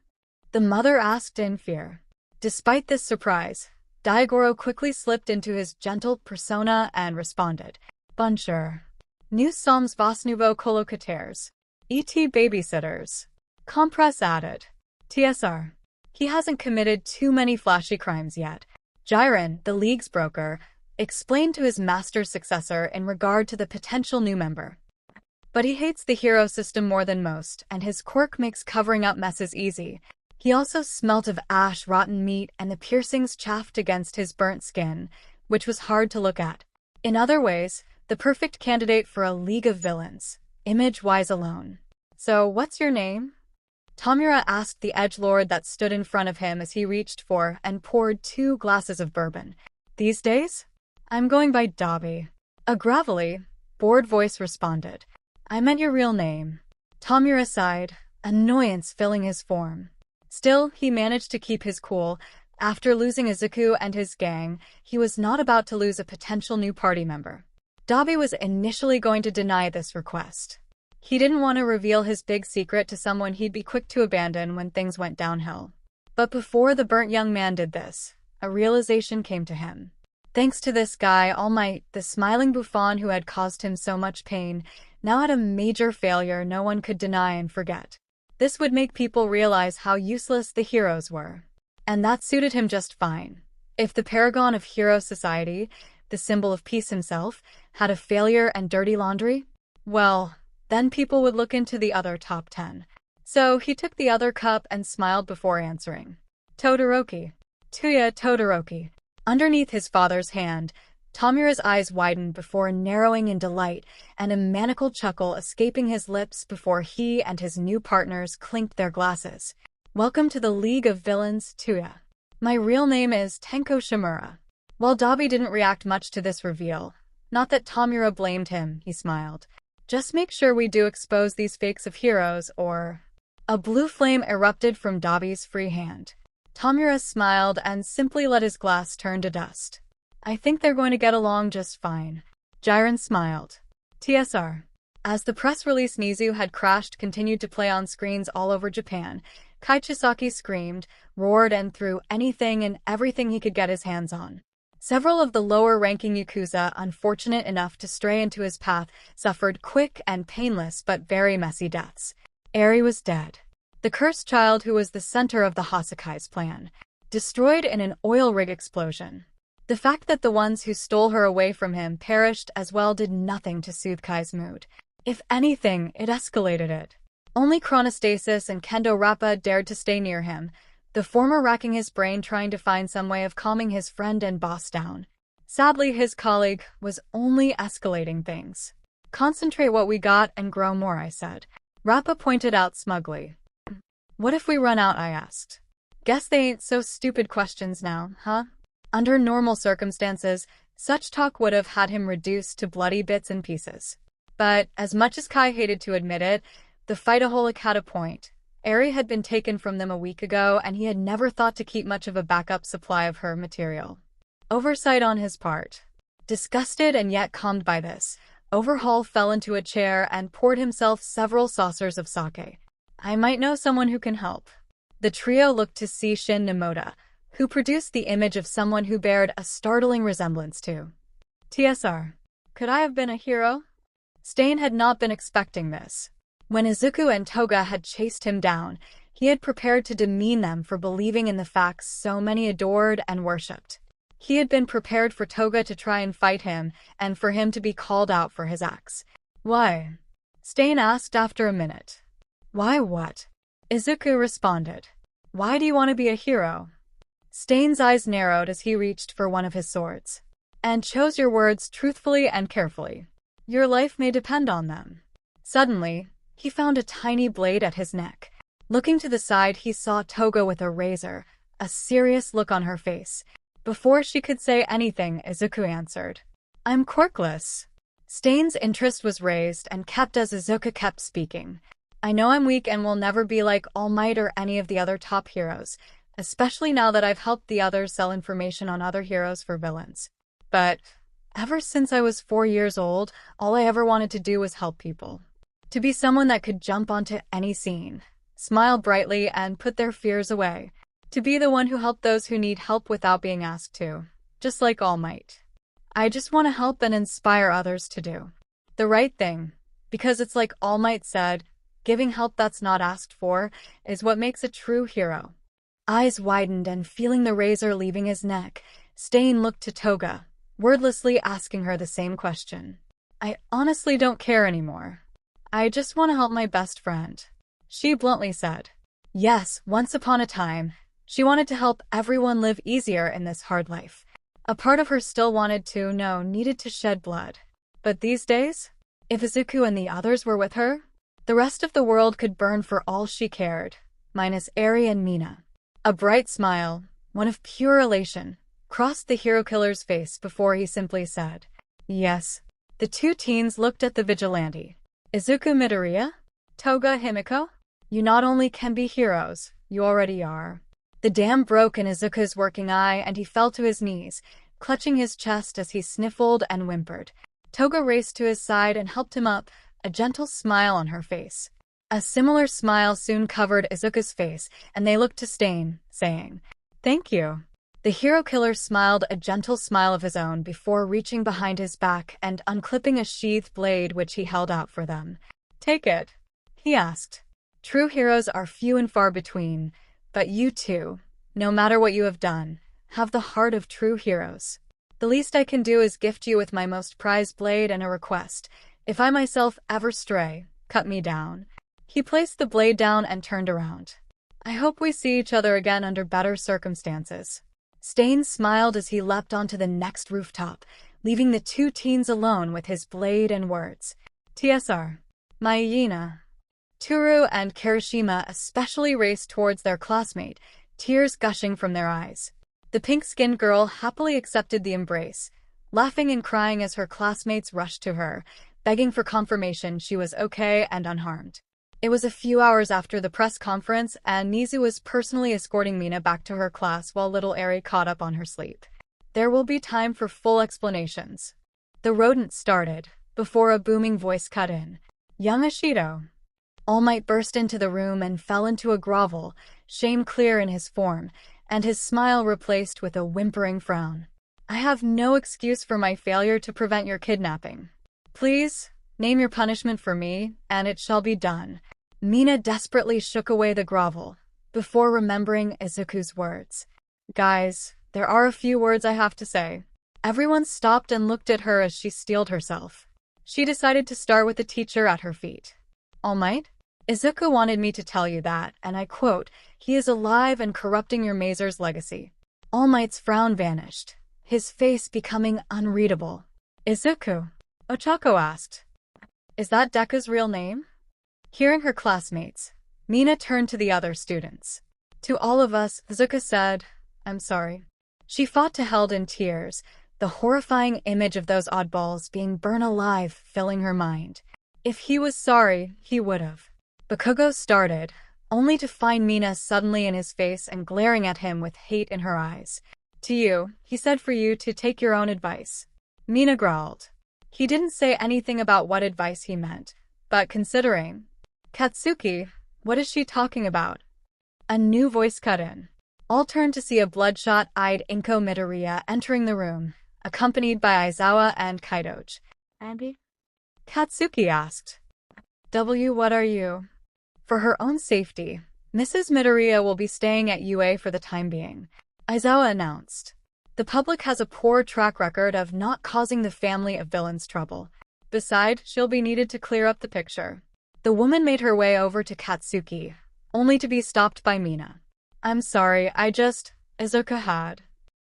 A: The mother asked in fear. Despite this surprise, 𝗬𝗏𝗄 quickly slipped into his gentle persona and responded, Bonjour. Nous sommes vos nouveaux colocataires. 𝗬𝗧𝗵𝗲 𝗵𝗲 added. TSR. He hasn't committed too many flashy crimes yet. Jiren, the League's broker, explained to his master's successor in regard to the potential new member. But he hates the hero system more than most, and his quirk makes covering up messes easy. He also smelt of ash, rotten meat, and the piercings chafed against his burnt skin, which was hard to look at. In other ways, the perfect candidate for a league of villains, image-wise alone. So, what's your name? 𝗵𝗲 asked the edgelord that stood in front of him as he reached for and poured 2 glasses of bourbon. These days? I'm going by Dobby. A gravelly, bored voice responded. I meant your real name. 𝗵𝗲 sighed, annoyance filling his form. Still, he managed to keep his cool. After losing Izuku and his gang, he was not about to lose a potential new party member. Dobby was initially going to deny this request. He didn't want to reveal his big secret to someone he'd be quick to abandon when things went downhill. But before the burnt young man did this, a realization came to him. Thanks to this guy, All Might, the smiling bouffon who had caused him so much pain, now had a major failure no one could deny and forget. This would make people realize how useless the heroes were. And that suited him just fine. If the paragon of hero society, the symbol of peace himself, had a failure and dirty laundry, well, then people would look into the other top 10. So he took the other cup and smiled before answering. Todoroki. Tuya Todoroki. Underneath his father's hand, 𝗵𝗲's eyes widened before narrowing in delight, and a manacled chuckle escaping his lips before he and his new partners clinked their glasses. Welcome to the League of Villains, Tuya. My real name is Tenko Shimura. While Dobby didn't react much to this reveal, not that 𝗵𝗲 blamed him, he smiled. Just make sure we do expose these fakes of heroes, or... A blue flame erupted from Dobby's free hand. 𝗵𝗲 smiled and simply let his glass turn to dust. I think they're going to get along just fine. Jiren smiled. TSR. As the press release Nizu had crashed continued to play on screens all over Japan, Kichisaki screamed, roared, and threw anything and everything he could get his hands on. Several of the lower-ranking Yakuza, unfortunate enough to stray into his path, suffered quick and painless but very messy deaths. Eri was dead. The cursed child who was the center of the Hasekai's plan, destroyed in an oil rig explosion. The fact that the ones who stole her away from him perished as well did nothing to soothe Kai's mood. If anything, it escalated it. Only Chronostasis and Kendo Rappa dared to stay near him, the former racking his brain trying to find some way of calming his friend and boss down. Sadly, his colleague was only escalating things. Concentrate what we got and grow more, I said. Rappa pointed out smugly. What if we run out, I asked. Guess they ain't so stupid questions now, huh? Under normal circumstances, such talk would have had him reduced to bloody bits and pieces. But, as much as Kai hated to admit it, the fight-aholic had a point. Eri had been taken from them a week ago, and he had never thought to keep much of a backup supply of her material. Oversight on his part. Disgusted and yet calmed by this, Overhaul fell into a chair and poured himself several saucers of sake. I might know someone who can help. The trio looked to see 𝗓𝗵𝗲, who produced the image of someone who bared a startling resemblance to TSR. Could I have been a hero? Stain had not been expecting this. When Izuku and Toga had chased him down, he had prepared to demean them for believing in the facts so many adored and worshipped. He had been prepared for Toga to try and fight him, and for him to be called out for his acts. Why? Stain asked after a minute. Why what? Izuku responded. Why do you want to be a hero? Stain's eyes narrowed as he reached for one of his swords. And chose your words truthfully and carefully. Your life may depend on them. Suddenly, he found a tiny blade at his neck. Looking to the side, he saw Toga with a razor, a serious look on her face. Before she could say anything, Izuku answered. I'm quirkless. Stain's interest was raised and kept as Izuku kept speaking. I know I'm weak and will never be like All Might or any of the other top heroes, especially now that I've helped the others sell information on other heroes for villains. But ever since I was 4 years old, all I ever wanted to do was help people. To be someone that could jump onto any scene, smile brightly, and put their fears away. To be the one who helped those who need help without being asked to, just like All Might. I just want to help and inspire others to do the right thing, because it's like All Might said, Giving help that's not asked for is what makes a true hero. Eyes widened and feeling the razor leaving his neck, Stain looked to Toga, wordlessly asking her the same question. I honestly don't care anymore. I just want to help my best friend, she bluntly said. Yes, once upon a time, she wanted to help everyone live easier in this hard life. A part of her still wanted to, no, needed to shed blood. But these days, if Izuku and the others were with her, the rest of the world could burn for all she cared, minus Eri and Mina. A bright smile, one of pure elation, crossed the hero killer's face before he simply said, yes. The two teens looked at the vigilante. Izuku Midoriya? Toga Himiko? You not only can be heroes, you already are. The dam broke in Izuku's working eye and he fell to his knees, clutching his chest as he sniffled and whimpered. Toga raced to his side and helped him up, a gentle smile on her face. A similar smile soon covered Izuku's face, and they looked to Stain, saying, thank you. The hero killer smiled a gentle smile of his own before reaching behind his back and unclipping a sheathed blade which he held out for them. Take it, he asked. True heroes are few and far between, but you too, no matter what you have done, have the heart of true heroes. The least I can do is gift you with my most prized blade and a request. If I myself ever stray, cut me down. He placed the blade down and turned around. I hope we see each other again under better circumstances. Stain smiled as he leapt onto the next rooftop, leaving the two teens alone with his blade and words. TSR. Mayina. Toru and Kirishima especially raced towards their classmate, tears gushing from their eyes. The pink-skinned girl happily accepted the embrace, laughing and crying as her classmates rushed to her, begging for confirmation she was okay and unharmed. It was a few hours after the press conference, and Nizu was personally escorting Mina back to her class while little Eri caught up on her sleep. There will be time for full explanations. The rodent started, before a booming voice cut in. Young Ashido. All Might burst into the room and fell into a grovel, shame clear in his form, and his smile replaced with a whimpering frown. I have no excuse for my failure to prevent your kidnapping. Please, name your punishment for me, and it shall be done. Mina desperately shook away the grovel, before remembering Izuku's words. Guys, there are a few words I have to say. Everyone stopped and looked at her as she steeled herself. She decided to start with the teacher at her feet. All Might? Izuku wanted me to tell you that, and I quote, he is alive and corrupting your Mazer's legacy. All Might's frown vanished, his face becoming unreadable. Izuku? Ochako asked. Is that Deku's real name? Hearing her classmates, Mina turned to the other students. To all of us, Izuku said, I'm sorry. She fought to held in tears, the horrifying image of those oddballs being burned alive filling her mind. If he was sorry, he would have. Bakugo started, only to find Mina suddenly in his face and glaring at him with hate in her eyes. To you, he said, for you to take your own advice. Mina growled. He didn't say anything about what advice he meant, but considering. Katsuki, what is she talking about? A new voice cut in. All turned to see a bloodshot-eyed Inko Midoriya entering the room, accompanied by Aizawa and Kaidoji. Andy? Katsuki asked. What are you? For her own safety, Mrs. Midoriya will be staying at UA for the time being, Aizawa announced. The public has a poor track record of not causing the family of villains trouble. Besides, she'll be needed to clear up the picture. The woman made her way over to Katsuki, only to be stopped by Mina. I'm sorry, Izuku had.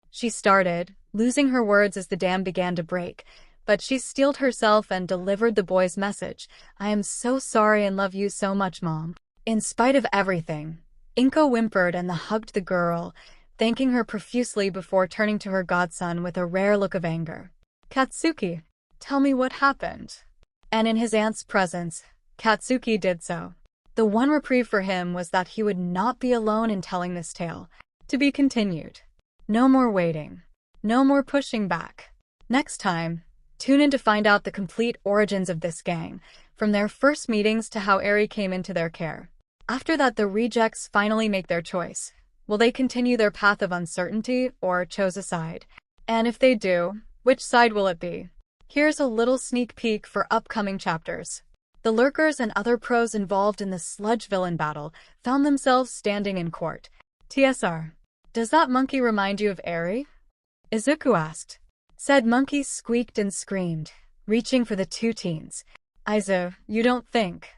A: She started, losing her words as the dam began to break, but she steeled herself and delivered the boy's message. I am so sorry and love you so much, Mom. In spite of everything, Inko whimpered and hugged the girl, thanking her profusely before turning to her godson with a rare look of anger. Katsuki, tell me what happened. And in his aunt's presence, Katsuki did so. The one reprieve for him was that he would not be alone in telling this tale. To be continued. No more waiting. No more pushing back. Next time, tune in to find out the complete origins of this gang, from their first meetings to how Eri came into their care. After that, the rejects finally make their choice. Will they continue their path of uncertainty or choose a side? And if they do, which side will it be? Here's a little sneak peek for upcoming chapters. The lurkers and other pros involved in the sludge villain battle found themselves standing in court. TSR. Does that monkey remind you of 𝐒𝐻𝐻𝐻𝐻? 𝗧𝗂𝐵 asked. Said monkey squeaked and screamed, reaching for the two teens. 𝐒𝐻𝐻𝐻, you don't think?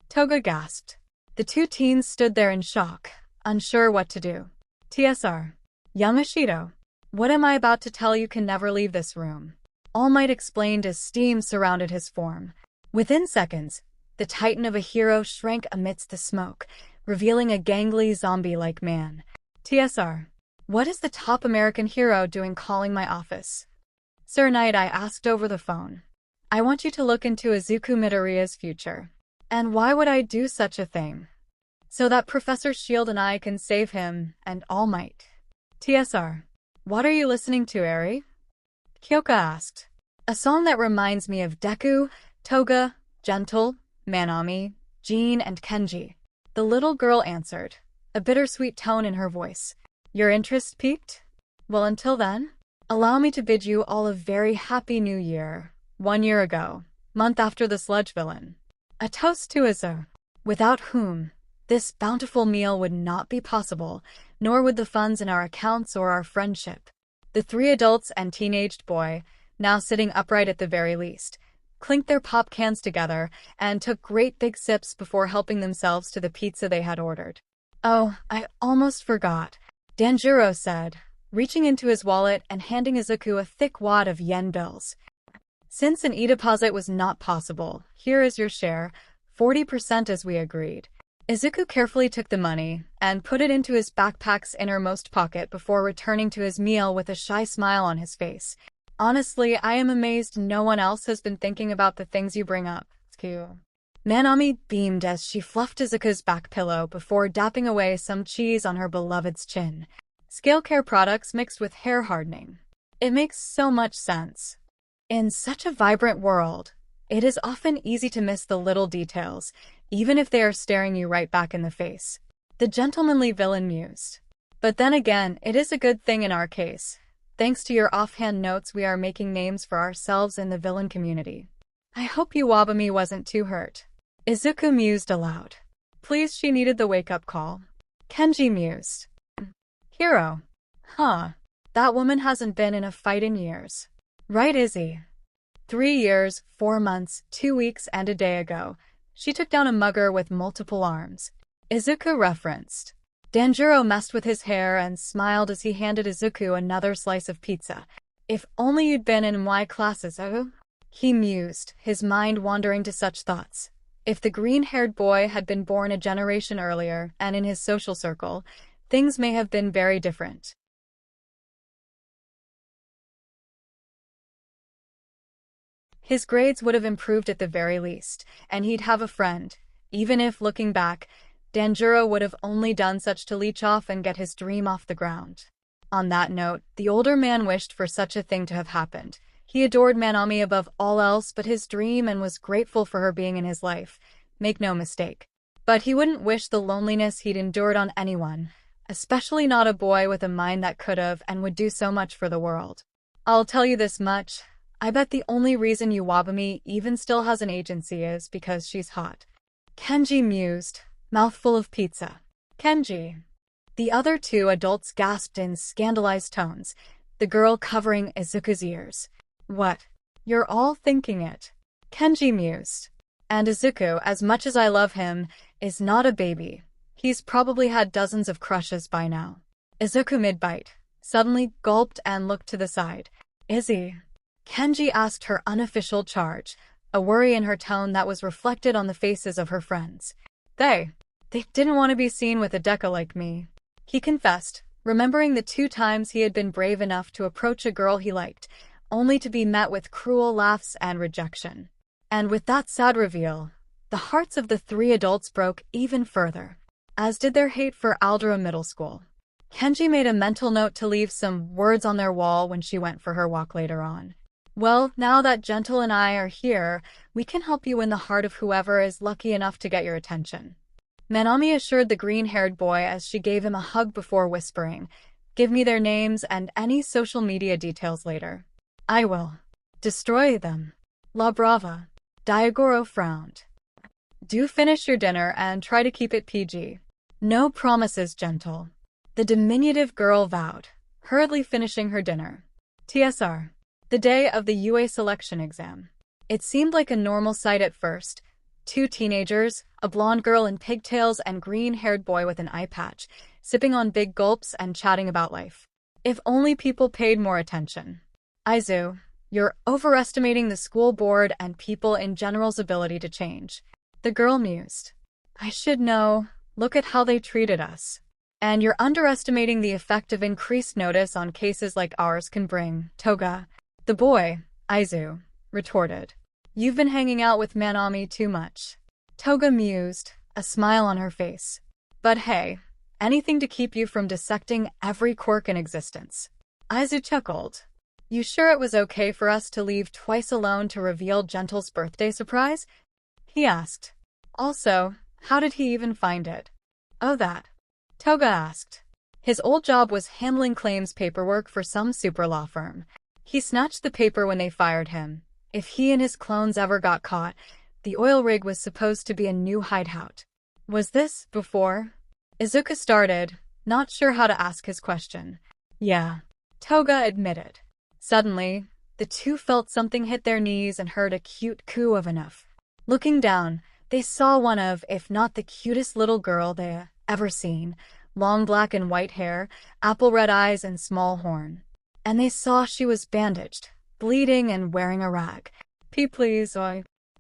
A: Toga gasped. The two teens stood there in shock, unsure what to do. TSR. Young Ishido, what am I about to tell you can never leave this room. All Might explained as steam surrounded his form. Within seconds, the titan of a hero shrank amidst the smoke, revealing a gangly zombie-like man. TSR. What is the top American hero doing calling my office? Sir Knight, I asked over the phone. I want you to look into Izuku Midoriya's future. And why would I do such a thing? So that Professor Shield and I can save him, and All Might. TSR. What are you listening to, 𝗬𝗓𝗓? Kyoka asked. A song that reminds me of Deku, Toga, Gentle, Manami, Jean, and Kenji. The little girl answered, a bittersweet tone in her voice. Your interest piqued? Well, until then, allow me to bid you all a very happy new year. 1 year ago, month after the sludge villain. A toast to 𝐬𝐻𝐻𝐻, without whom this bountiful meal would not be possible, nor would the funds in our accounts or our friendship. The three adults and teenaged boy, now sitting upright at the very least, clinked their pop cans together and took great big sips before helping themselves to the pizza they had ordered. Oh, I almost forgot, Danjiro said, reaching into his wallet and handing Izuku a thick wad of yen bills. Since an e-deposit was not possible, here is your share, 40% as we agreed. Izuku carefully took the money and put it into his backpack's innermost pocket before returning to his meal with a shy smile on his face. Honestly, I am amazed no one else has been thinking about the things you bring up. Manami beamed as she fluffed Izuku's back pillow before dapping away some cheese on her beloved's chin. Scale care products mixed with hair hardening. It makes so much sense. In such a vibrant world, it is often easy to miss the little details, even if they are staring you right back in the face. The gentlemanly villain mused. But then again, it is a good thing in our case. Thanks to your offhand notes, we are making names for ourselves in the villain community. I hope 𝗬𝗵𝗲 wasn't too hurt. Izuku mused aloud. Please, she needed the wake-up call. Kenji mused. Hero. Huh. That woman hasn't been in a fight in years. Right, Izzy? 3 years, 4 months, 2 weeks, and a day ago, she took down a mugger with multiple arms. Izuku referenced. Danjiro messed with his hair and smiled as he handed Izuku another slice of pizza. If only you'd been in my classes, oh? He mused, his mind wandering to such thoughts. If the green-haired boy had been born a generation earlier, and in his social circle, things may have been very different. His grades would have improved at the very least, and he'd have a friend, even if, looking back, Danjiro would have only done such to leech off and get his dream off the ground. On that note, the older man wished for such a thing to have happened. He adored Manami above all else but his dream and was grateful for her being in his life, make no mistake. But he wouldn't wish the loneliness he'd endured on anyone, especially not a boy with a mind that could have and would do so much for the world. I'll tell you this much. I bet the only reason 𝗬𝗵𝗲 even still has an agency is because she's hot. Kenji mused, mouthful of pizza. Kenji. The other two adults gasped in scandalized tones, the girl covering Izuku's ears. What? You're all thinking it. Kenji mused. And Izuku, as much as I love him, is not a baby. He's probably had dozens of crushes by now. Izuku mid-bite, suddenly gulped and looked to the side. Izzy. Kenji asked her unofficial charge, a worry in her tone that was reflected on the faces of her friends. They didn't want to be seen with a deca like me. He confessed, remembering the 2 times he had been brave enough to approach a girl he liked, only to be met with cruel laughs and rejection. And with that sad reveal, the hearts of the 3 adults broke even further, as did their hate for Aldera Middle School. Kenji made a mental note to leave some words on their wall when she went for her walk later on. Well, now that Gentle and I are here, we can help you win the heart of whoever is lucky enough to get your attention. Manami assured the green-haired boy as she gave him a hug before whispering, give me their names and any social media details later. I will destroy them. La Brava. Diagoro frowned. Do finish your dinner and try to keep it PG. No promises, gentle. The diminutive girl vowed, hurriedly finishing her dinner. TSR. The day of the UA selection exam. It seemed like a normal sight at first. Two teenagers, a blonde girl in pigtails and green-haired boy with an eye patch, sipping on big gulps and chatting about life. If only people paid more attention. 𝐒𝐬𝐻, you're overestimating the school board and people in general's ability to change. The girl mused. I should know. Look at how they treated us. And you're underestimating the effect of increased notice on cases like ours can bring, 𝗃𝗃. The boy, 𝐒𝐬𝐻, retorted. You've been hanging out with Manami too much. 𝗃𝗃 mused, a smile on her face. But hey, anything to keep you from dissecting every quirk in existence. 𝐒𝐬𝐻 chuckled. You sure it was okay for us to leave twice alone to reveal Gentle's birthday surprise? He asked. Also, how did he even find it? Oh, that. 𝗃𝗃 asked. His old job was handling claims paperwork for some super law firm. He snatched the paper when they fired him. If he and his clones ever got caught, the oil rig was supposed to be a new hideout. Was this before? Izuku started, not sure how to ask his question. Yeah, 𝗃𝗃 admitted. Suddenly, the two felt something hit their knees and heard a cute coo of enough. Looking down, they saw one of, if not the cutest little girl they ever seen, long black and white hair, apple red eyes, and small horn. And they saw she was bandaged, bleeding, and wearing a rag. Please,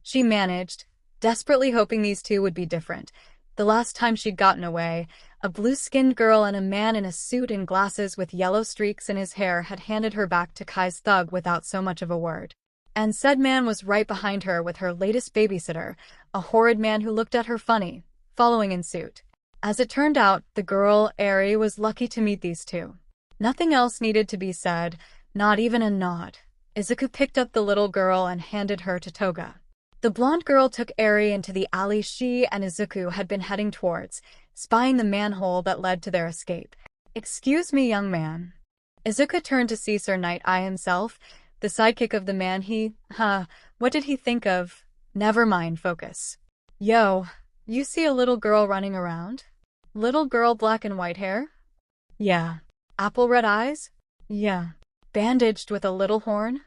A: she managed, desperately hoping these two would be different. The last time she'd gotten away, a blue-skinned girl and a man in a suit and glasses with yellow streaks in his hair had handed her back to Kai's thug without so much of a word. And said man was right behind her with her latest babysitter, a horrid man who looked at her funny, following in suit. As it turned out, the girl, Eri, was lucky to meet these two. Nothing else needed to be said, not even a nod. Izuku picked up the little girl and handed her to 𝗃𝗃. The blonde girl took Eri into the alley she and Izuku had been heading towards, spying the manhole that led to their escape. Excuse me, young man. Izuku turned to see Sir Night Eye himself, the sidekick of the man what did he think of? Never mind, focus. Yo, you see a little girl running around? Little girl, black and white hair? Yeah. Apple red eyes? Yeah. Bandaged with a little horn?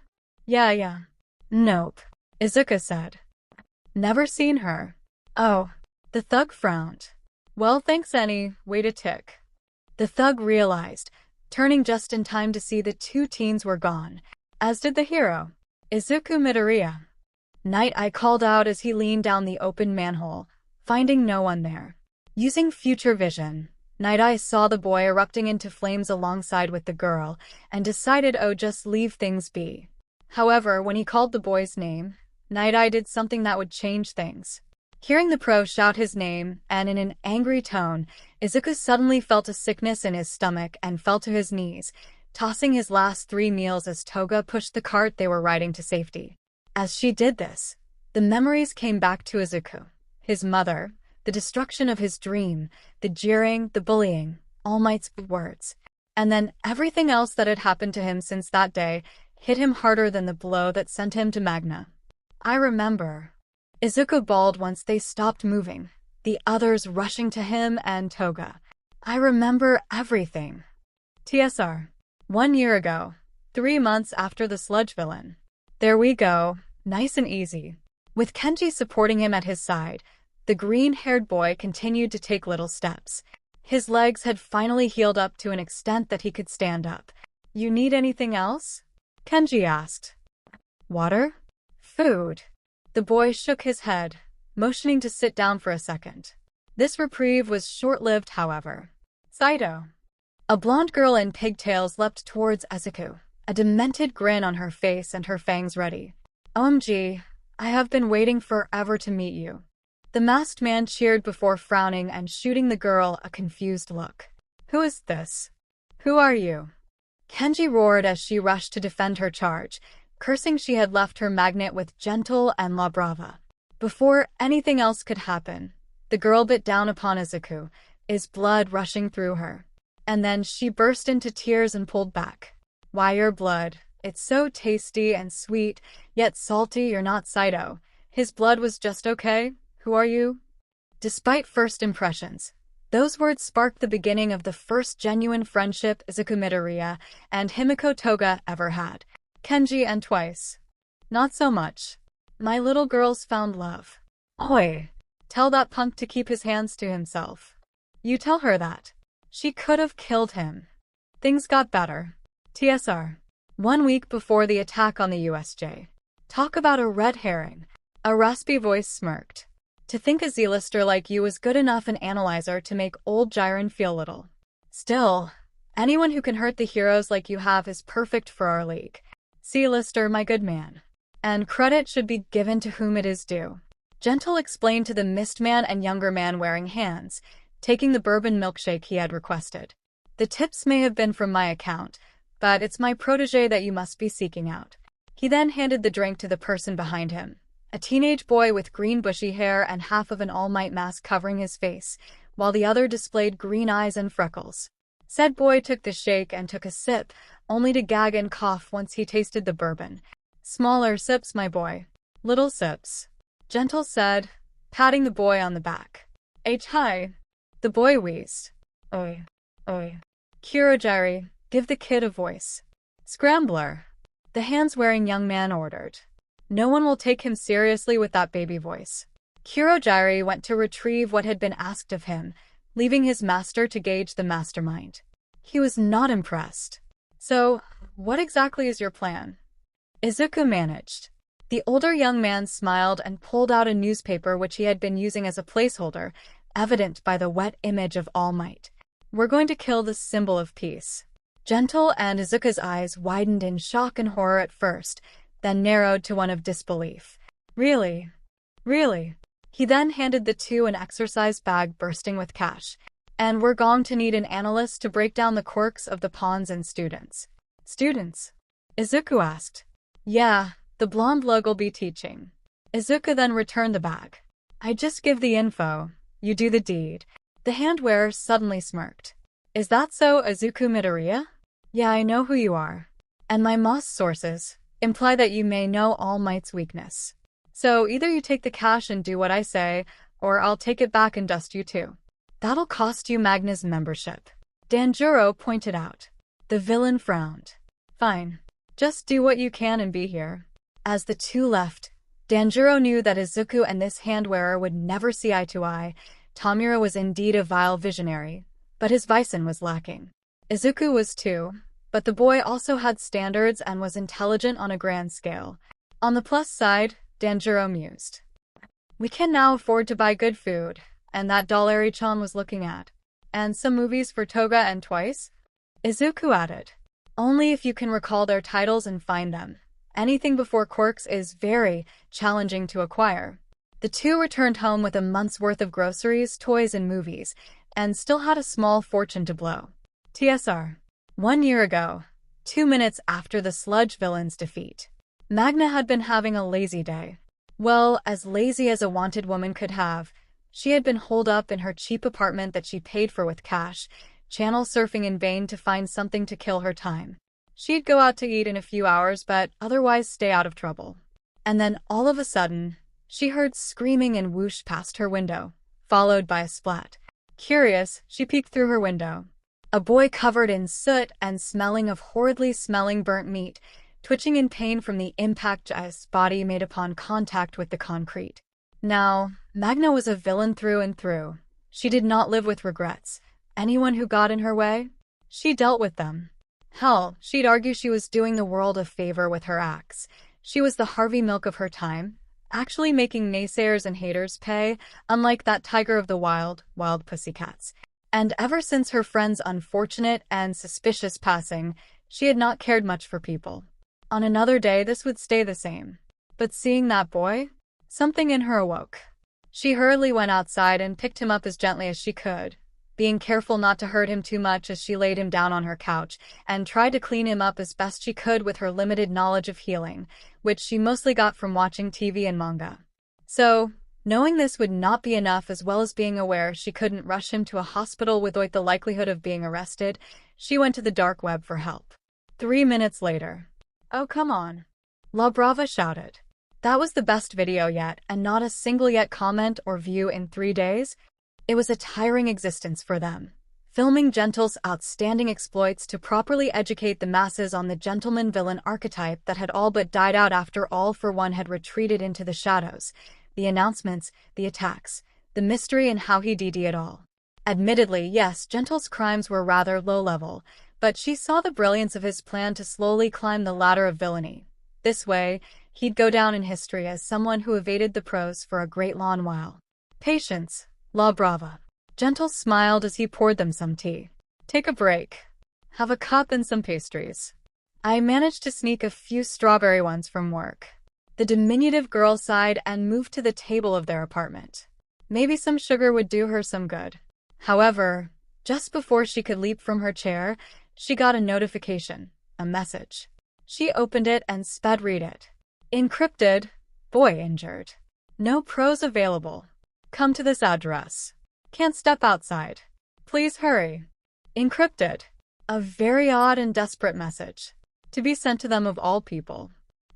A: Yeah. Nope, Izuku said. Never seen her. Oh. The thug frowned. Well, thanks wait a tick. The thug realized, turning just in time to see the two teens were gone, as did the hero, Izuku Midoriya. Night Eye called out as he leaned down the open manhole, finding no one there. Using future vision, Night Eye saw the boy erupting into flames alongside with the girl, and decided just leave things be. However, when he called the boy's name, Night Eye did something that would change things. Hearing the pro shout his name, and in an angry tone, Izuku suddenly felt a sickness in his stomach and fell to his knees, tossing his last 3 meals as 𝗃𝗃 pushed the cart they were riding to safety. As she did this, the memories came back to Izuku. His mother, the destruction of his dream, the jeering, the bullying, All Might's words. And then everything else that had happened to him since that day hit him harder than the blow that sent him to Magna. I remember. Izuku bawled once they stopped moving, the others rushing to him and 𝗃𝗃. I remember everything. TSR. 1 year ago, 3 months after the sludge villain. There we go, nice and easy. With Kenji supporting him at his side, the green-haired boy continued to take little steps. His legs had finally healed up to an extent that he could stand up. You need anything else? Kenji asked. Water? Food? The boy shook his head, motioning to sit down for a second. This reprieve was short-lived, however. Saito. A blonde girl in pigtails leapt towards Izuku, a demented grin on her face and her fangs ready. OMG, I have been waiting forever to meet you. The masked man cheered before frowning and shooting the girl a confused look. Who is this? Who are you? Kenji roared as she rushed to defend her charge, cursing she had left her magnet with Gentle and 𝗵𝗃𝗏. Before anything else could happen, the girl bit down upon Izuku, his blood rushing through her. And then she burst into tears and pulled back. Why your blood? It's so tasty and sweet, yet salty. You're not Saito. His blood was just okay. Who are you? Despite first impressions, those words sparked the beginning of the first genuine friendship 𝗧𝗵𝗲 and Himiko Toga ever had. Kenji and Twice. Not so much. My little girls found love. Oi. Tell that punk to keep his hands to himself. You tell her that. She could have killed him. Things got better. TSR. 1 week before the attack on the USJ. Talk about a red herring. A raspy voice smirked. To think a Z-lister like you was good enough an analyzer to make old Jiren feel little. Still, anyone who can hurt the heroes like you have is perfect for our league. C-lister, my good man. And credit should be given to whom it is due. Gentle explained to the mist man and younger man wearing hands, taking the bourbon milkshake he had requested. The tips may have been from my account, but it's my protege that you must be seeking out. He then handed the drink to the person behind him, a teenage boy with green bushy hair and half of an All Might mask covering his face, while the other displayed green eyes and freckles. Said boy took the shake and took a sip, only to gag and cough once he tasted the bourbon. Smaller sips, my boy. Little sips. Gentle said, patting the boy on the back. Hi. The boy wheezed. Oi. Kurogiri, give the kid a voice. Scrambler. The hands-wearing young man ordered. No one will take him seriously with that baby voice. Kurogiri went to retrieve what had been asked of him, leaving his master to gauge the mastermind. He was not impressed. So, what exactly is your plan? Izuku managed. The older young man smiled and pulled out a newspaper which he had been using as a placeholder, evident by the wet image of All Might. We're going to kill the symbol of peace. Gentle and Izuku's eyes widened in shock and horror at first, then narrowed to one of disbelief. Really? Really? He then handed the two an exercise bag bursting with cash. And we're going to need an analyst to break down the quirks of the pawns and students. Students? Izuku asked. Yeah, the blonde lug'll be teaching. Izuku then returned the bag. I just give the info, you do the deed. The hand-wearer suddenly smirked. Is that so, Izuku Midoriya? Yeah, I know who you are. And my Moss sources imply that you may know All Might's weakness. So either you take the cash and do what I say, or I'll take it back and dust you too. That'll cost you Magna's membership. Danjuro pointed out. The villain frowned. Fine. Just do what you can and be here. As the two left, Danjuro knew that Izuku and this hand-wearer would never see eye to eye. Tomura was indeed a vile visionary, but his Bison was lacking. Izuku was too, but the boy also had standards and was intelligent on a grand scale. On the plus side, Danjuro mused. We can now afford to buy good food, and that doll Eri-chan was looking at. And some movies for Toga and Twice? Izuku added. Only if you can recall their titles and find them. Anything before quirks is very challenging to acquire. The two returned home with a month's worth of groceries, toys, and movies, and still had a small fortune to blow. TSR. 1 year ago, 2 minutes after the sludge villain's defeat, Magna had been having a lazy day. Well, as lazy as a wanted woman could have. She had been holed up in her cheap apartment that she paid for with cash, channel surfing in vain to find something to kill her time. She'd go out to eat in a few hours, but otherwise stay out of trouble. And then, all of a sudden, she heard screaming and whoosh past her window, followed by a splat. Curious, she peeked through her window. A boy covered in soot and smelling of horridly smelling burnt meat, twitching in pain from the impact his body made upon contact with the concrete. Now, Magna was a villain through and through. She did not live with regrets. Anyone who got in her way, she dealt with them. Hell, she'd argue she was doing the world a favor with her acts. She was the Harvey Milk of her time, actually making naysayers and haters pay, unlike that tiger of the wild pussycats. And ever since her friend's unfortunate and suspicious passing, she had not cared much for people. On another day this would stay the same. But seeing that boy, something in her awoke. She hurriedly went outside and picked him up as gently as she could, being careful not to hurt him too much as she laid him down on her couch and tried to clean him up as best she could with her limited knowledge of healing, which she mostly got from watching TV and manga. So, knowing this would not be enough as well as being aware she couldn't rush him to a hospital with the likelihood of being arrested, she went to the dark web for help. 3 minutes later. Oh, come on. La Brava shouted. That was the best video yet, and not a single yet comment or view in 3 days? It was a tiring existence for them. Filming 𝗏𝗏's outstanding exploits to properly educate the masses on the gentleman villain archetype that had all but died out after All for One had retreated into the shadows. The announcements, the attacks, the mystery and how he did it all. Admittedly, yes, 𝗏𝗏's crimes were rather low-level, but she saw the brilliance of his plan to slowly climb the ladder of villainy. This way, he'd go down in history as someone who evaded the pros for a great long while. Patience, 𝗏𝗏. 𝗏𝗏 smiled as he poured them some tea. Take a break. Have a cup and some pastries. I managed to sneak a few strawberry ones from work. The diminutive girl sighed and moved to the table of their apartment. Maybe some sugar would do her some good. However, just before she could leap from her chair, she got a notification, a message. She opened it and sped read it. Encrypted. Boy injured. No pros available. Come to this address. Can't step outside. Please hurry. Encrypted. A very odd and desperate message. To be sent to them of all people.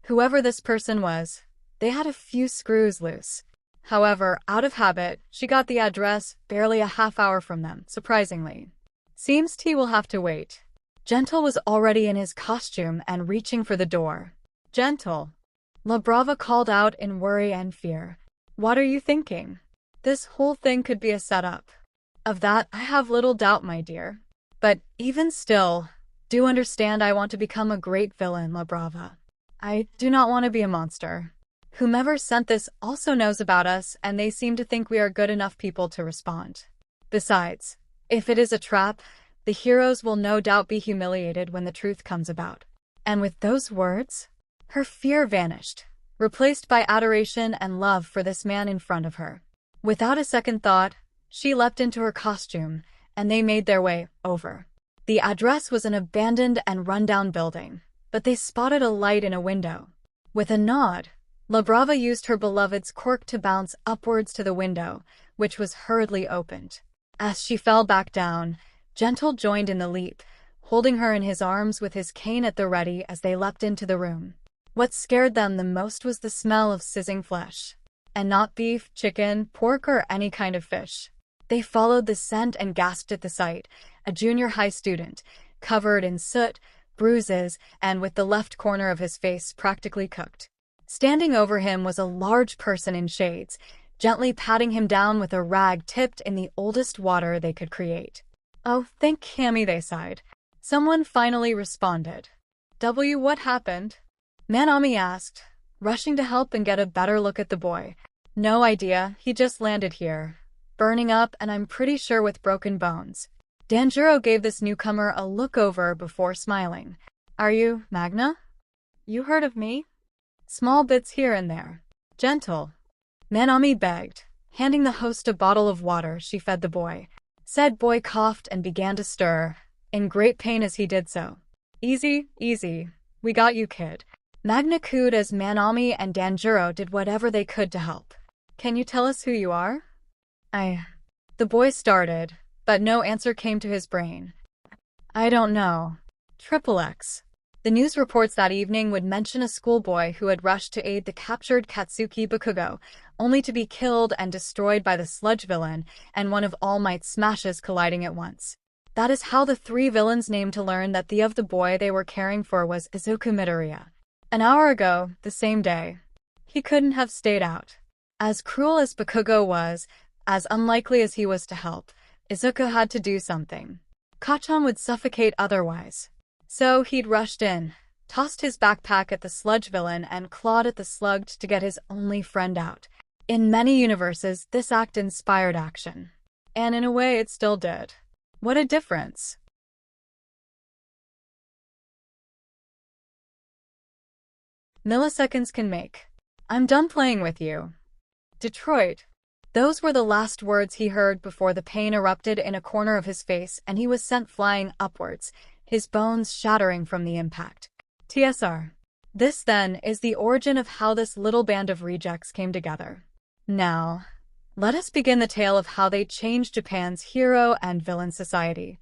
A: Whoever this person was, they had a few screws loose. However, out of habit, she got the address barely a half hour from them, surprisingly. Seems tea will have to wait. 𝗏𝗏 was already in his costume and reaching for the door. 𝗏𝗏. 𝗏𝗏 called out in worry and fear. What are you thinking? This whole thing could be a setup. Of that, I have little doubt, my dear. But even still, do understand I want to become a great villain, 𝗏𝗏. I do not want to be a monster. Whomever sent this also knows about us, and they seem to think we are good enough people to respond. Besides, if it is a trap, the heroes will no doubt be humiliated when the truth comes about. And with those words, her fear vanished, replaced by adoration and love for this man in front of her. Without a second thought, she leapt into her costume, and they made their way over. The address was an abandoned and run-down building, but they spotted a light in a window. With a nod, 𝗏𝗏 used her beloved's quirk to bounce upwards to the window, which was hurriedly opened. As she fell back down, 𝗏𝗏 joined in the leap, holding her in his arms with his cane at the ready as they leapt into the room. What scared them the most was the smell of sizzling flesh. And not beef, chicken, pork, or any kind of fish. They followed the scent and gasped at the sight, a junior high student, covered in soot, bruises, and with the left corner of his face practically cooked. Standing over him was a large person in shades, gently patting him down with a rag tipped in the oldest water they could create. Oh, thank Cammy, they sighed. Someone finally responded. What happened? Minami asked, rushing to help and get a better look at the boy. No idea, he just landed here. Burning up, and I'm pretty sure with broken bones. Danjuro gave this newcomer a look over before smiling. Are you, Magna? You heard of me? Small bits here and there. Gentle. Minami begged. Handing the host a bottle of water, she fed the boy. Said boy coughed and began to stir, in great pain as he did so. Easy, easy. We got you, kid. Magna cooed as Minami and Danjuro did whatever they could to help. Can you tell us who you are? The boy started, but no answer came to his brain. I don't know. 𝗏𝗏X. The news reports that evening would mention a schoolboy who had rushed to aid the captured 𝗏𝗏 only to be killed and destroyed by the sludge villain and one of All Might's smashes colliding at once. That is how the 3 villains named to learn that the of the boy they were caring for was 𝗧𝗏𝗏 Midoriya. An hour ago, the same day. He couldn't have stayed out. As cruel as 𝗏𝗏 was, as unlikely as he was to help, 𝗧𝗏𝗏 had to do something. Kacchan would suffocate otherwise. So he'd rushed in, tossed his backpack at the sludge villain and clawed at the slug to get his only friend out. In many universes, this act inspired action. And in a way it still did. What a difference. Milliseconds can make. I'm done playing with you. Detroit. Those were the last words he heard before the pain erupted in a corner of his face and he was sent flying upwards, his bones shattering from the impact. TSR. This, then, is the origin of how this little band of rejects came together. Now, let us begin the tale of how they changed Japan's hero and villain society.